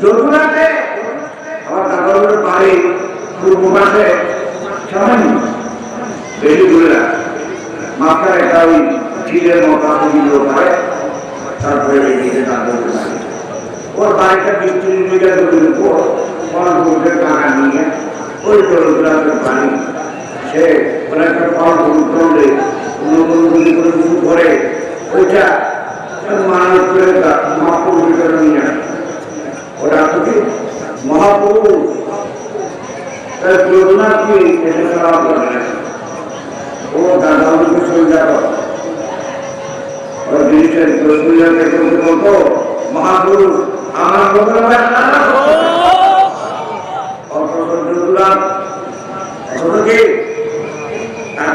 যদুনাতে আমার দাদা হুজুরের বাড়ি পূর্ব পাশে সামান্য বেশি দূরে না, মাথায় একটা ওই চিলের মতো করে তারপরে এদিকে দাদা ওর বাড়িটা 20-30 মিটার দূরের উপর ফলগুলোর টাকা নিয়ে ওই দলগুলার বাড়ি সে একটা ফলগুলো করলে অনুগুলি করে শুরু করে ওইটা মানুষ করে মহাপুরুষ ভিতরে নিয়ে আসে। ওরা তো কি মহাপুরুষ তার যোজনা কি এসে খারাপ করে না। ও দাদা সঞ্জা ওর জিনিসের বলতো মহাপুরুষ আমার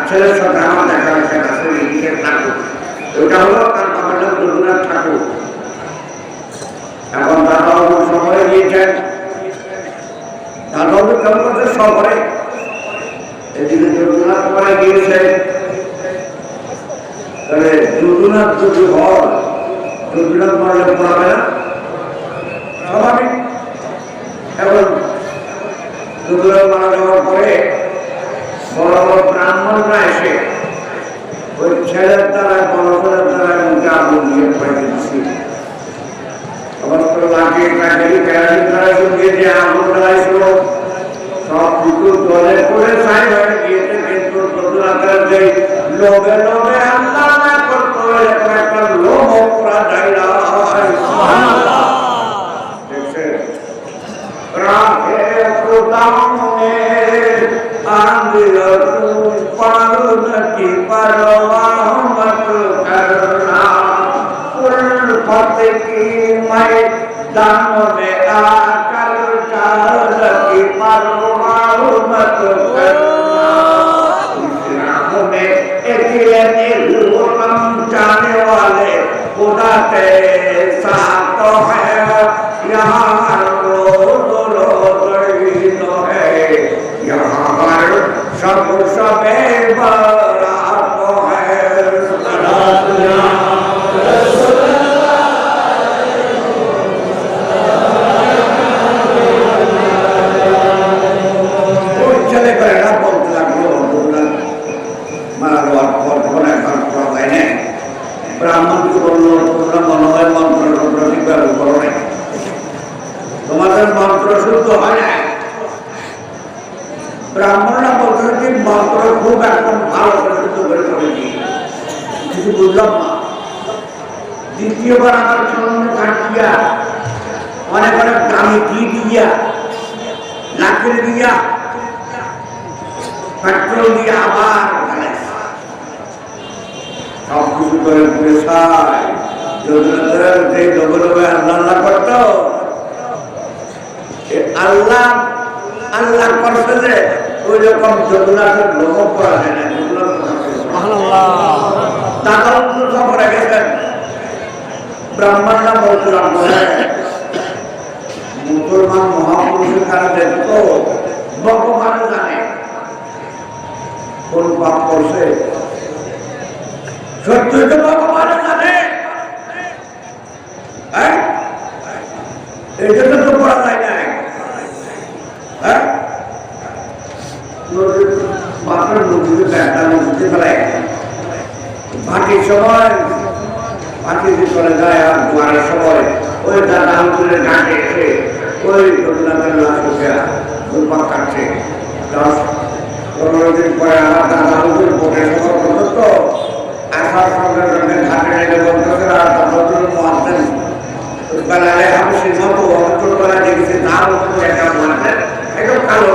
ছেলের সাথে আমার দেখা ঠাকুর ওইটা হলো তার বাবার নাম রঘুনাথ ঠাকুর। এখন দাদাবাবু শহরে গিয়েছেন, দাদাবাবু কেমন করছে শহরে, এদিকে রঘুনাথ পরে গিয়েছে। তাহলে রঘুনাথ যদি হয় রঘুনাথ মারলে পড়াবে না স্বাভাবিক। এখন রঘুনাথ মারা যাওয়ার পরে বড় বড় ব্রাহ্মণরা এসে ওই ছেলের দ্বারা বড় ছেলের দ্বারা মুখে আগুন দিয়ে পড়ে দিচ্ছি। অবশ্য লাগিয়ে কাজেরি কেরানি দ্বারা সঙ্গে যে আগুন জ্বালাইছিল সব কিছু জলে পড়ে ছাই হয়ে গিয়েছে, কিন্তু রঘুনাথের যে লোভে লোভে আল্লাহ না করতো এরকম একটা লোভ করা যায় না। রাখে প্রদামে আন্দির পালন কি পরমাহমত করনা উল্ফত কি मैदान में आकर चाल की परमाहमत करना इस्लाम में एक जाने वाले खुदा के साथ है यहाँ सब सबे बरात है। चले करेगा बहुत लगलो मारा ब्राह्मण को बोलो তোমরা মনোময় মন্ত্র প্রতিকার করো না, তোমাদের মন্ত্র শুদ্ধ হয় না। ব্রাহ্মণরা বলতে যে মন্ত্র খুব একদম ভালো করে শুদ্ধ করে করেছি, কিছু বুঝলাম না। দ্বিতীয়বার আমার সামনে কাটিয়া অনেক অনেক দামি ঘি দিয়া লাকড়ি দিয়া পেট্রোল দিয়ে আবার সব কিছু করে পুরে সাই যে লোভে লোভে আল্লাহ করতো আল্লাহ আল্লাহ করছে যে ওই রকম যদুনাথের লোভ করা যায় না। দাদা সফরে গেছেন, ব্রাহ্মণরা বলছিলাম মুসলমান মহাপুরুষের কারা দেখতো ভগবান জানে কোন পাপ করছে, সত্যই তো ভগবান জানে। এই জন্য তো করা যায় না। বাপের নদীতে ব্যাগটা নদীতে ফেলায় ভাটির সময় ভাটি চলে যায়, আর দুয়ারের সময় ওই দাদা হুজুরের ঘাটে এসে ওই রঘুনাথের লাশ দুর্ভাগ কাটছে। 10-15 দিন পরে আমার দাদা হুজুর ভোটের সময় পর্যন্ত আসার সঙ্গে সঙ্গে ঘাটে লেগে বলতেছে, আর দাদা হুজুর মহাদেন বেলায় আমি সেই মতো ছোটবেলায় দেখেছি তার উপর একটা মহাদেন একদম কালো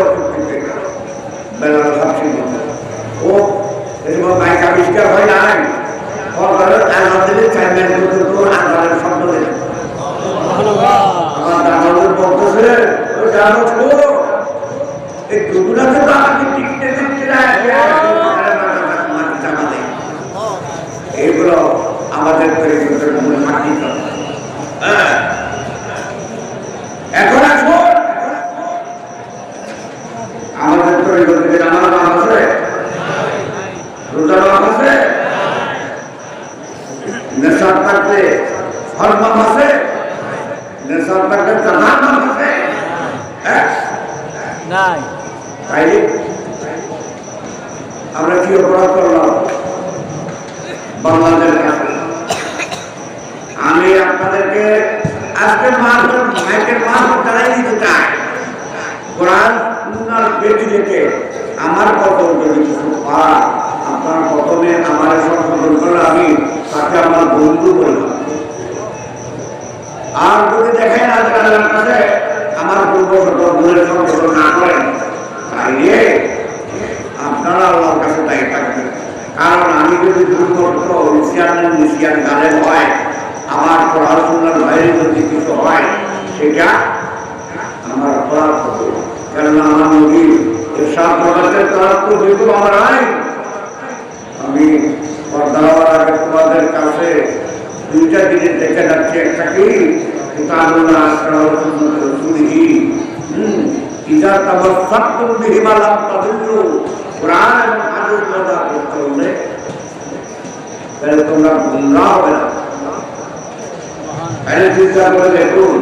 বেলার ভাবছি ও এরকম বাইক আবিষ্কার হয় নাই। আজাদের 4 মাইল পর্যন্ত আজাদের শব্দ দেয়। আমার হিসাব থাকলে জানার নাম আছে নাই তাইলে আমরা কি অপরাধ করলাম বাংলাদেশের কাছে? আমি আপনাদেরকে আজকে মাইকের মারফত জানাই দিতে চাই, কোরআন সুন্নাহর বেঁচে যেতে আমার কদম যদি কিছু পান, আপনার প্রথমে আমার সংশোধন করলে আমি তাকে আমার বন্ধু বললাম। আর যদি দেখেন আজকে আল্লাহর কাছে আমার পূর্বশত ভুলের সংশোধন না করেন, তাইলে আপনারা আল্লাহর কাছে দায়ী থাকবেন। কারণ আমি যদি দুর্গত মিশিয়ান গালে হয়, আমার পড়াশোনার বাইরে যদি কিছু হয়, সেটা আমার অপরাধ হবে। কেননা আমার নবীর এরশাদ প্রকাশের তরফ যেহেতু আমার আইন, আমি পর্দার আগে তোমাদের কাছে দুইটা জিনিস দেখে যাচ্ছে। একটা কি কিতাবুল্লাহ রাসূলিহি ইযা তামাসসাকতুম বিহিমা লাম তাদিল্লু, কোরআন এবং হাদিস মজা করতে হলে তাহলে তোমরা গুমরাহ হবে না। তাহলে চিন্তা করে দেখুন,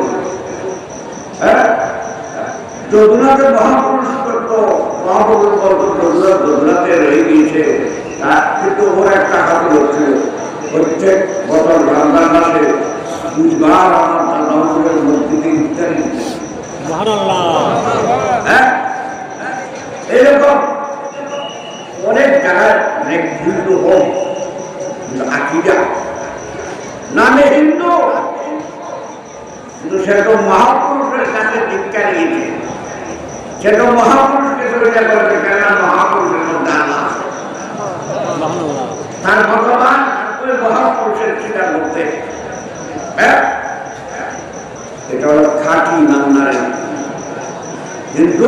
যদুনাথের মহাপুরুষ করতো, মহাপুরুষ বলতো যদুনাথে রয়ে গিয়েছে, তার কিন্তু ওর একটা হাত হচ্ছিল। প্রত্যেক বছর রমজান মাসে দুইবার আমার দাদাপুরের মসজিদে ইফতারি দিতেন। এরকম অনেক জায়গায় অনেক হিন্দু হোক, আকিদা নামে হিন্দু, কিন্তু সে তো মহাপুরুষের কাছে দীক্ষা নিয়েছে, সে তো মহাপুরুষকে চর্চা করেছে। কেন? মহাপুরুষের মধ্যে আল্লাহ আছে, তার ভগবান ওই মহাপুরুষের চিন্তার মধ্যে। এটা হলো খাঁটি ইমানদারের। কিন্তু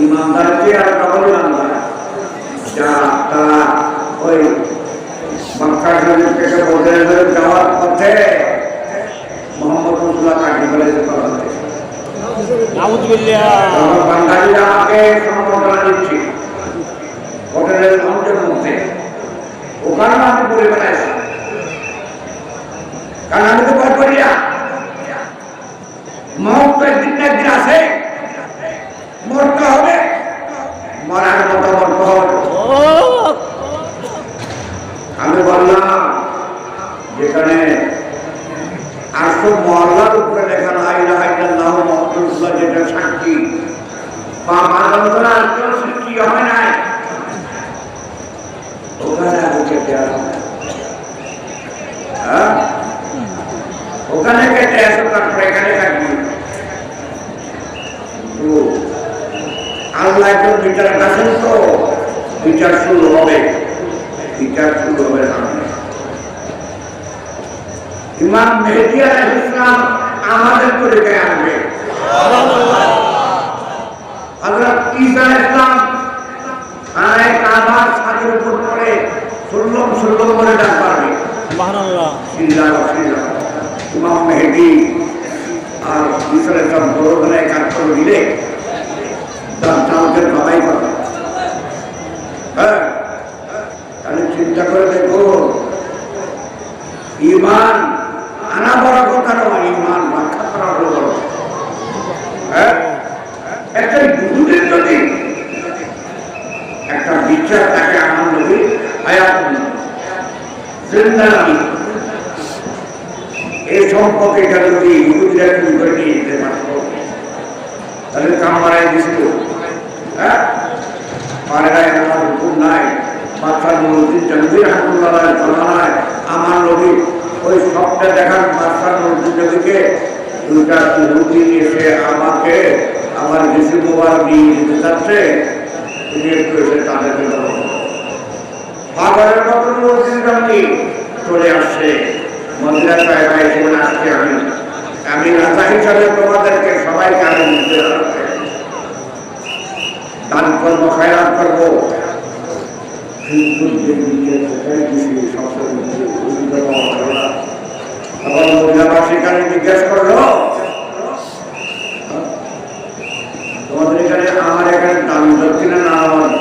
ইমানদারকে আর ডবল ইমানদার, যা তারা ওই মক্কা শরীফ থেকে মদিনা যাওয়ার পথে মোহাম্মদ রাসূলুল্লাহ কাটি ফেলেছে পালাতে। বাঙালিরা আমাকে সম্বর্ধনা দিচ্ছি হোটেলের লঞ্চের মধ্যে, ওখানে আমি পড়ে বেড়াইছি। কারণ আমি তো ভয় করি না, মত তো একদিন না একদিন আসে, মরতে হবে, মরার মতো মরতে হবে। আমি বললাম যেখানে 800 মহল্লার উপরে লেখা লা ইলাহা ইল্লাল্লাহু মুহাম্মাদুর রাসূলুল্লাহ, যেটা সাক্ষী বা মানবতার আর কেউ সৃষ্টি হয় নাই, ওখানে আমি কেটে আসবো। ওখানে কেটে আসো, তারপরে এখানে কাটবি। আল্লাহ একজন বিচারক আছেন, তো বিচার শুরু হবে, বিচার শুরু হবে সামনে। ইমাম মেহেদী আলাইহিস সালাম আমাদের তরিকায় আসবে। হযরত ঈসা আলাইহিস সালাম আয় কাবার ছাদের উপর পড়ে সুল্লম সুল্লম করে ডাক পারবে, সুবহানাল্লাহ, সিল্লাল্লাহ সিল্লাল্লাহ। ইমাম মেহেদী আর ঈসা আলাইহিস সালাম বড় কাজ করে দিলে দাঁতের বাবাই পাবে। হ্যাঁ, তাহলে চিন্তা করে দেখো, ইমান আনা বড় কথা নয়, ইমান রক্ষা করা বড়। হ্যাঁ, একটা দুদিন যদি একটা বিচার তাকে আমার নবী হায়াত জিন্দাগি এই সম্পর্কে এটা যদি ইহুদিরা চুরি করে নিয়ে যেতে পারত, তাহলে কামড়ায় দিছিল। হ্যাঁ, পাড়ায় আমার হুকুম নাই, বাদশাহ নুরুদ্দিন জঙ্গি রহমতুল্লাহ জামানায় আমার নবী ওই সবটা দেখান বাদশাহ নুরুদ্দিন জঙ্গিকে দুইটা ইহুদি এসে আমাকে আমার বেশি মোবাইল নিয়ে যেতে চাচ্ছে, তুমি একটু এসে তাদেরকে পাগলের মতো নুরুদ্দিন জঙ্গি চলে আসছে মদিনা সাহেবা এসে আসছে। আমি রাজা হিসাবে তোমাদেরকে সবাইকে আমি নিতে রাখবে, দান করবো, খায়রাত করবো। সেখানে জিজ্ঞেস করলো, তোমাদের এখানে আমার এখানে দান দক্ষিণা না আমার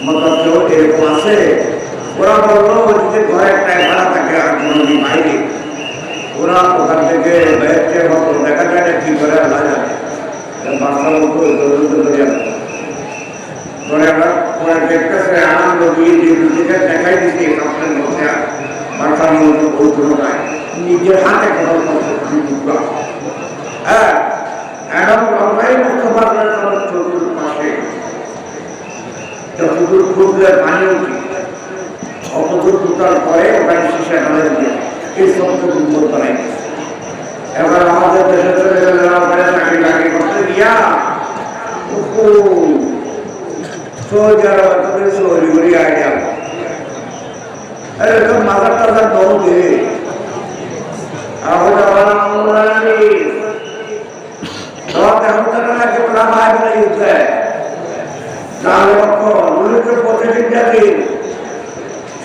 মতো কেউ এরকম আছে? ওরা বললো ওদিকে ঘরে একটা ভাড়া থাকে আর কোনো বাইরে ওরা ওখান থেকে বেরোচ্ছে দেখা যায় না কি করে আনা যায় বাচ্চার উপরে আমরা দেখতেছে আনন্দ দিয়ে নিজেকে দেখাই দিচ্ছে স্বপ্নের মধ্যে বাচ্চার মধ্যে ওই নাই নিজের হাতে কোনো হ্যাঁ এখন আমরাই মুখ্য পাত্রের চতুর্পাশে যতদূর খুঁজলে পানি উঠি অতদূর ফুটার পরে ওখানে শিশা ঢালে দিয়ে এই শব্দ দুর্বল বানাই এবার আমাদের দেশে চলে গেলে ওখানে চাকরি বাকরি করতে গিয়া সৌদি আরব তোদের সৌদি করি আইডিয়া আরে তোর মাথার টাথার দল দে আবার আবার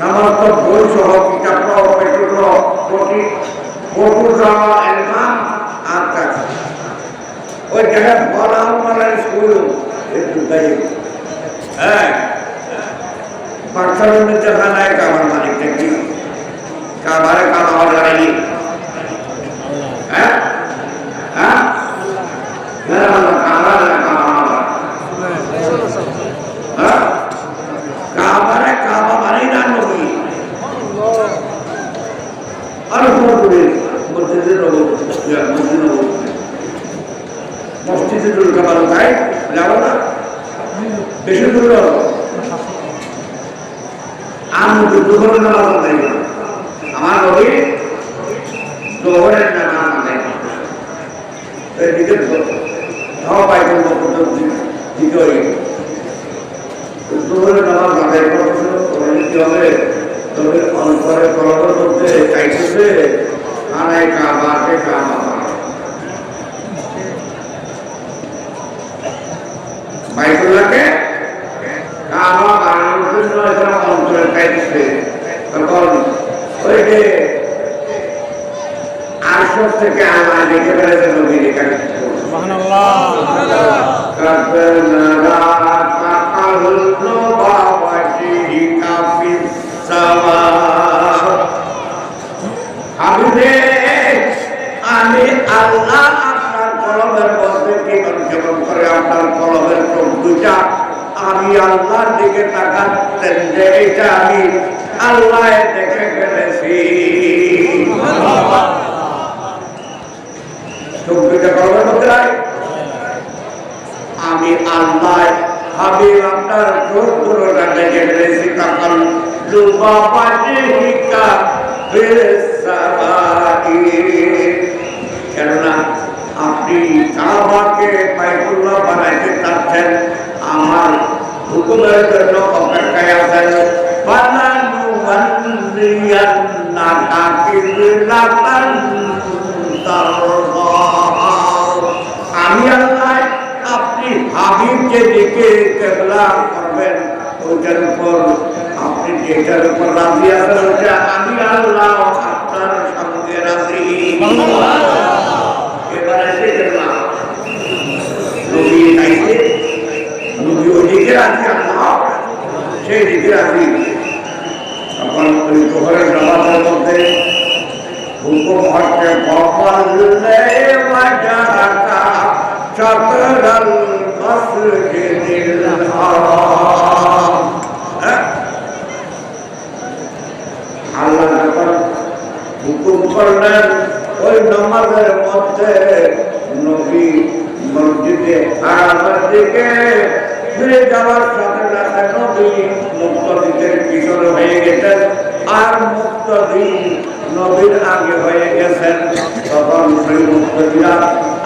সমস্ত বই সহ কিতাব পেট্রোল ওই জায়গায় বলা স্কুল একটু হ্যাঁ বাচ্চার মধ্যে দেখা নাই কাবার মালিকটা কি কাবারে কাবার লড়াই হ্যাঁ হ্যাঁ কাবারে কাবা মানে না নবী আর মসজিদে মসজিদে দুর্গা পালন তাই যাবো না বেশি দূর আমি দুপুরের নামাজ আদায় করি আমার নবী জোহরের নামাজ আদায় করি এদিকে বাইকের মতো দিতে হয়ে জোহরের নামাজ আদায় করতেছিল কি হবে তবে অন্তরে কলমের মধ্যে চাইতেছে আনাই কাবাকে কাবা বাইকুল্লাহকে কাবা বানানোর জন্য এখানে অন্তরে চাইতেছে তখন ওই যে আরশ থেকে আল্লাহ দেখে ফেলেছে নবী রেখা আমি আল্লাহ আপনার কলমের মধ্যে কেমন করে আপনার কলমের চোখ দুটা আমি আল্লাহর দিকে তাকাতেন যে এটা আমি আল্লাহ দেখে ফেলেছি চোখ দুটা কলমের মধ্যে আমি আল্লাহ হাবিব আপনার চোখ দুটোটা দেখে ফেলেছি তখন লুবাবাজিকা কেননা আপনি কাবাকে বাইতুল্লাহ বানাইতে চাচ্ছেন আমার হুকুমের জন্য অপেক্ষায় আছেন আমি আল্লাহ আপনি হাবিব যেদিকে কেবলা করবেন ওইটার উপর আপনি যেটার উপর রাজি আছেন ওইটা আমি আল্লাহ আপনার সঙ্গে রাজি এবারে দেখলাম নবী চাইছে নবী ওইদিকে রাজি আল্লাহ সেই দিকে রাজি তখন ওই জোহরের নামাজের মধ্যে হুকুম হচ্ছে বকললে ওয়াজাকা শাতরাল মসজিদিল হারাম আল্লাহ যখন হুকুম করলেন ওই নামাজের মধ্যে নবী মসজিদে হারামের দিকে ফিরে যাওয়ার সাথে সাথে নবী মুক্তদিনের পিছনে হয়ে গেছেন আর মুক্তদিন নবীর আগে হয়ে গেছেন তখন সেই মুক্তদিরা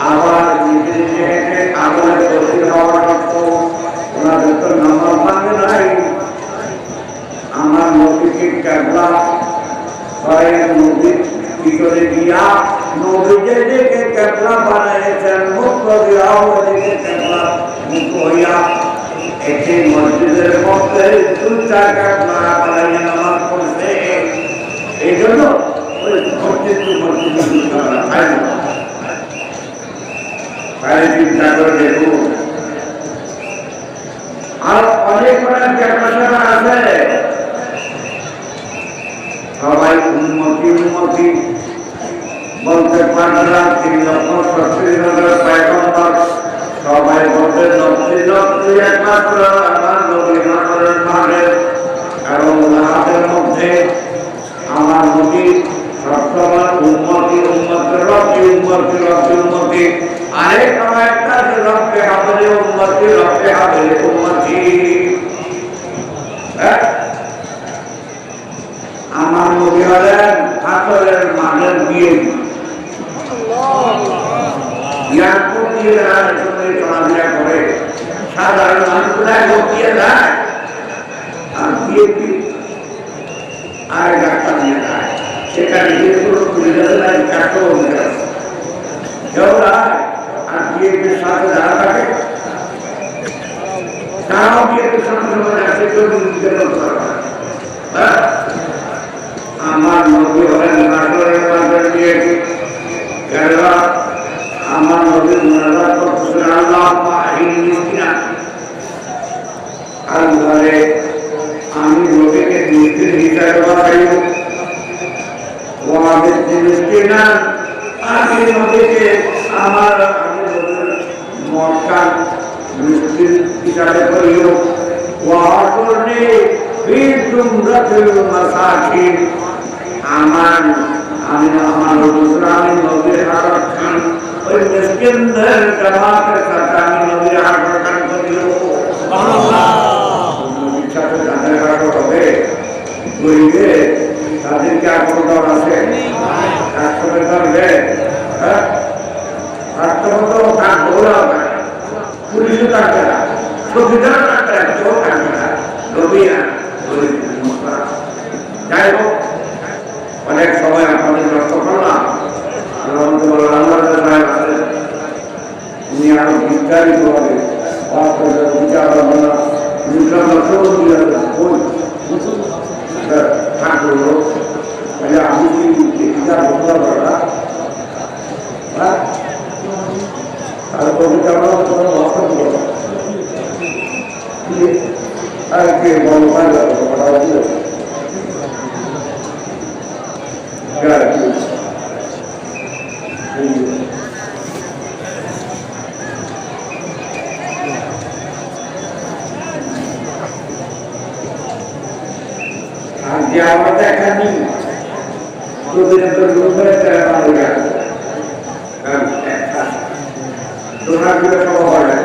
আবার নিজে নিজে হেঁটে আগুনের গতির হওয়ার সত্য ওনাদের তো নামাজ ভাঙে নাই আমার নবীকে কেবলা নদীর ভিতরে গিয়া নদীকে দেখে কেবলা বানিয়েছেন মুক্ত দিয়াও ওদিকে কেবলা মুক্ত হইয়া একটি মসজিদের মধ্যে দুটা কেবলা বানাইয়া নামাজ পড়ছে এই জন্য ওই মসজিদ চিন্তা করে দেখুন আর অনেক অনেক কেবলা আছে সবাই উন্নতি বলতে পারলাম 3,37,000 পয়গম্বর সবাই বলতে নবী একমাত্র আমার নবী আমাদের মাঝে এবং তাদের মধ্যে আমার নবী সবসময় উম্মতের রব্বি আরেক একটা আছে রব্বে হাবলে উম্মতি আমার নবী হলেন আসরের মাঝের বিয়ে ইয়াকুব দিয়ে চলাফেরা করে সাধারণ মানুষরা দিয়ে দেয় আর বিয়ে আর ডাক্তার নিয়ে যায় সেখানে আর বিয়ের সাথে যারা থাকে তারাও বিয়ের সঙ্গে আমার নবী হলেন নাটোরের মাঝে দিয়ে আমার নবীর মুনাজাত করতেছেন আল্লাহুম্মা আহিনি মিসকিনা আল্লাহরে আমি নবীকে মিসকিন হিসাবে বাঁচাইব ওয়াবিদনি মিসকিনা আমি নবীকে আমি নবীর মক্কার মিসকিন হিসাবে করিও ওয়াহশুরনি ফি জুমরাতিল মাসাকিন আমি নবীর হারান ওই মিসকিনদের জামাতের সাথে আমি নবীর হারান করিও নবীর সাথে যাদের হারান হবে গরিবে তাদেরকে আগ্রহ আছে একসঙ্গে করবে রাষ্ট্রপতি তার দৌড়াও পুলিশও থাকবে না সবিধান থাকবে না কেউ থাকবে না নবী না যাই হোক অনেক সময় আপনাদের নষ্ট করলাম উনি আরো বিস্তারিত হবে বিচার আমি কি বিচার বলতে পারবা আর কবিতা আর কি বলো আর যে আমরা দেখানি তোদের ডোনারগুলো সব হয়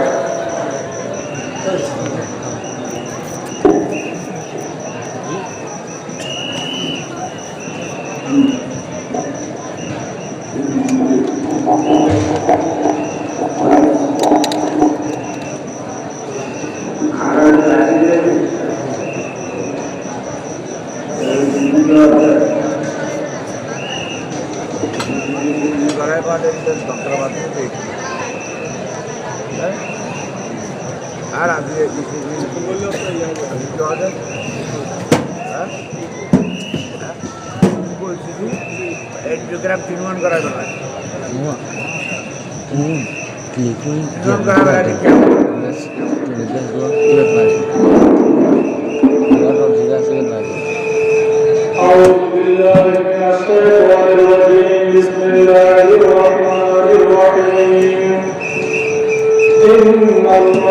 আর আজকে এন্টিগ্রাম 3 মান করা যাবে ক্লিকিং করা যাবে أعوذ بالله من الشيطان الرجيم بسم الله الرحمن الرحيم إن الله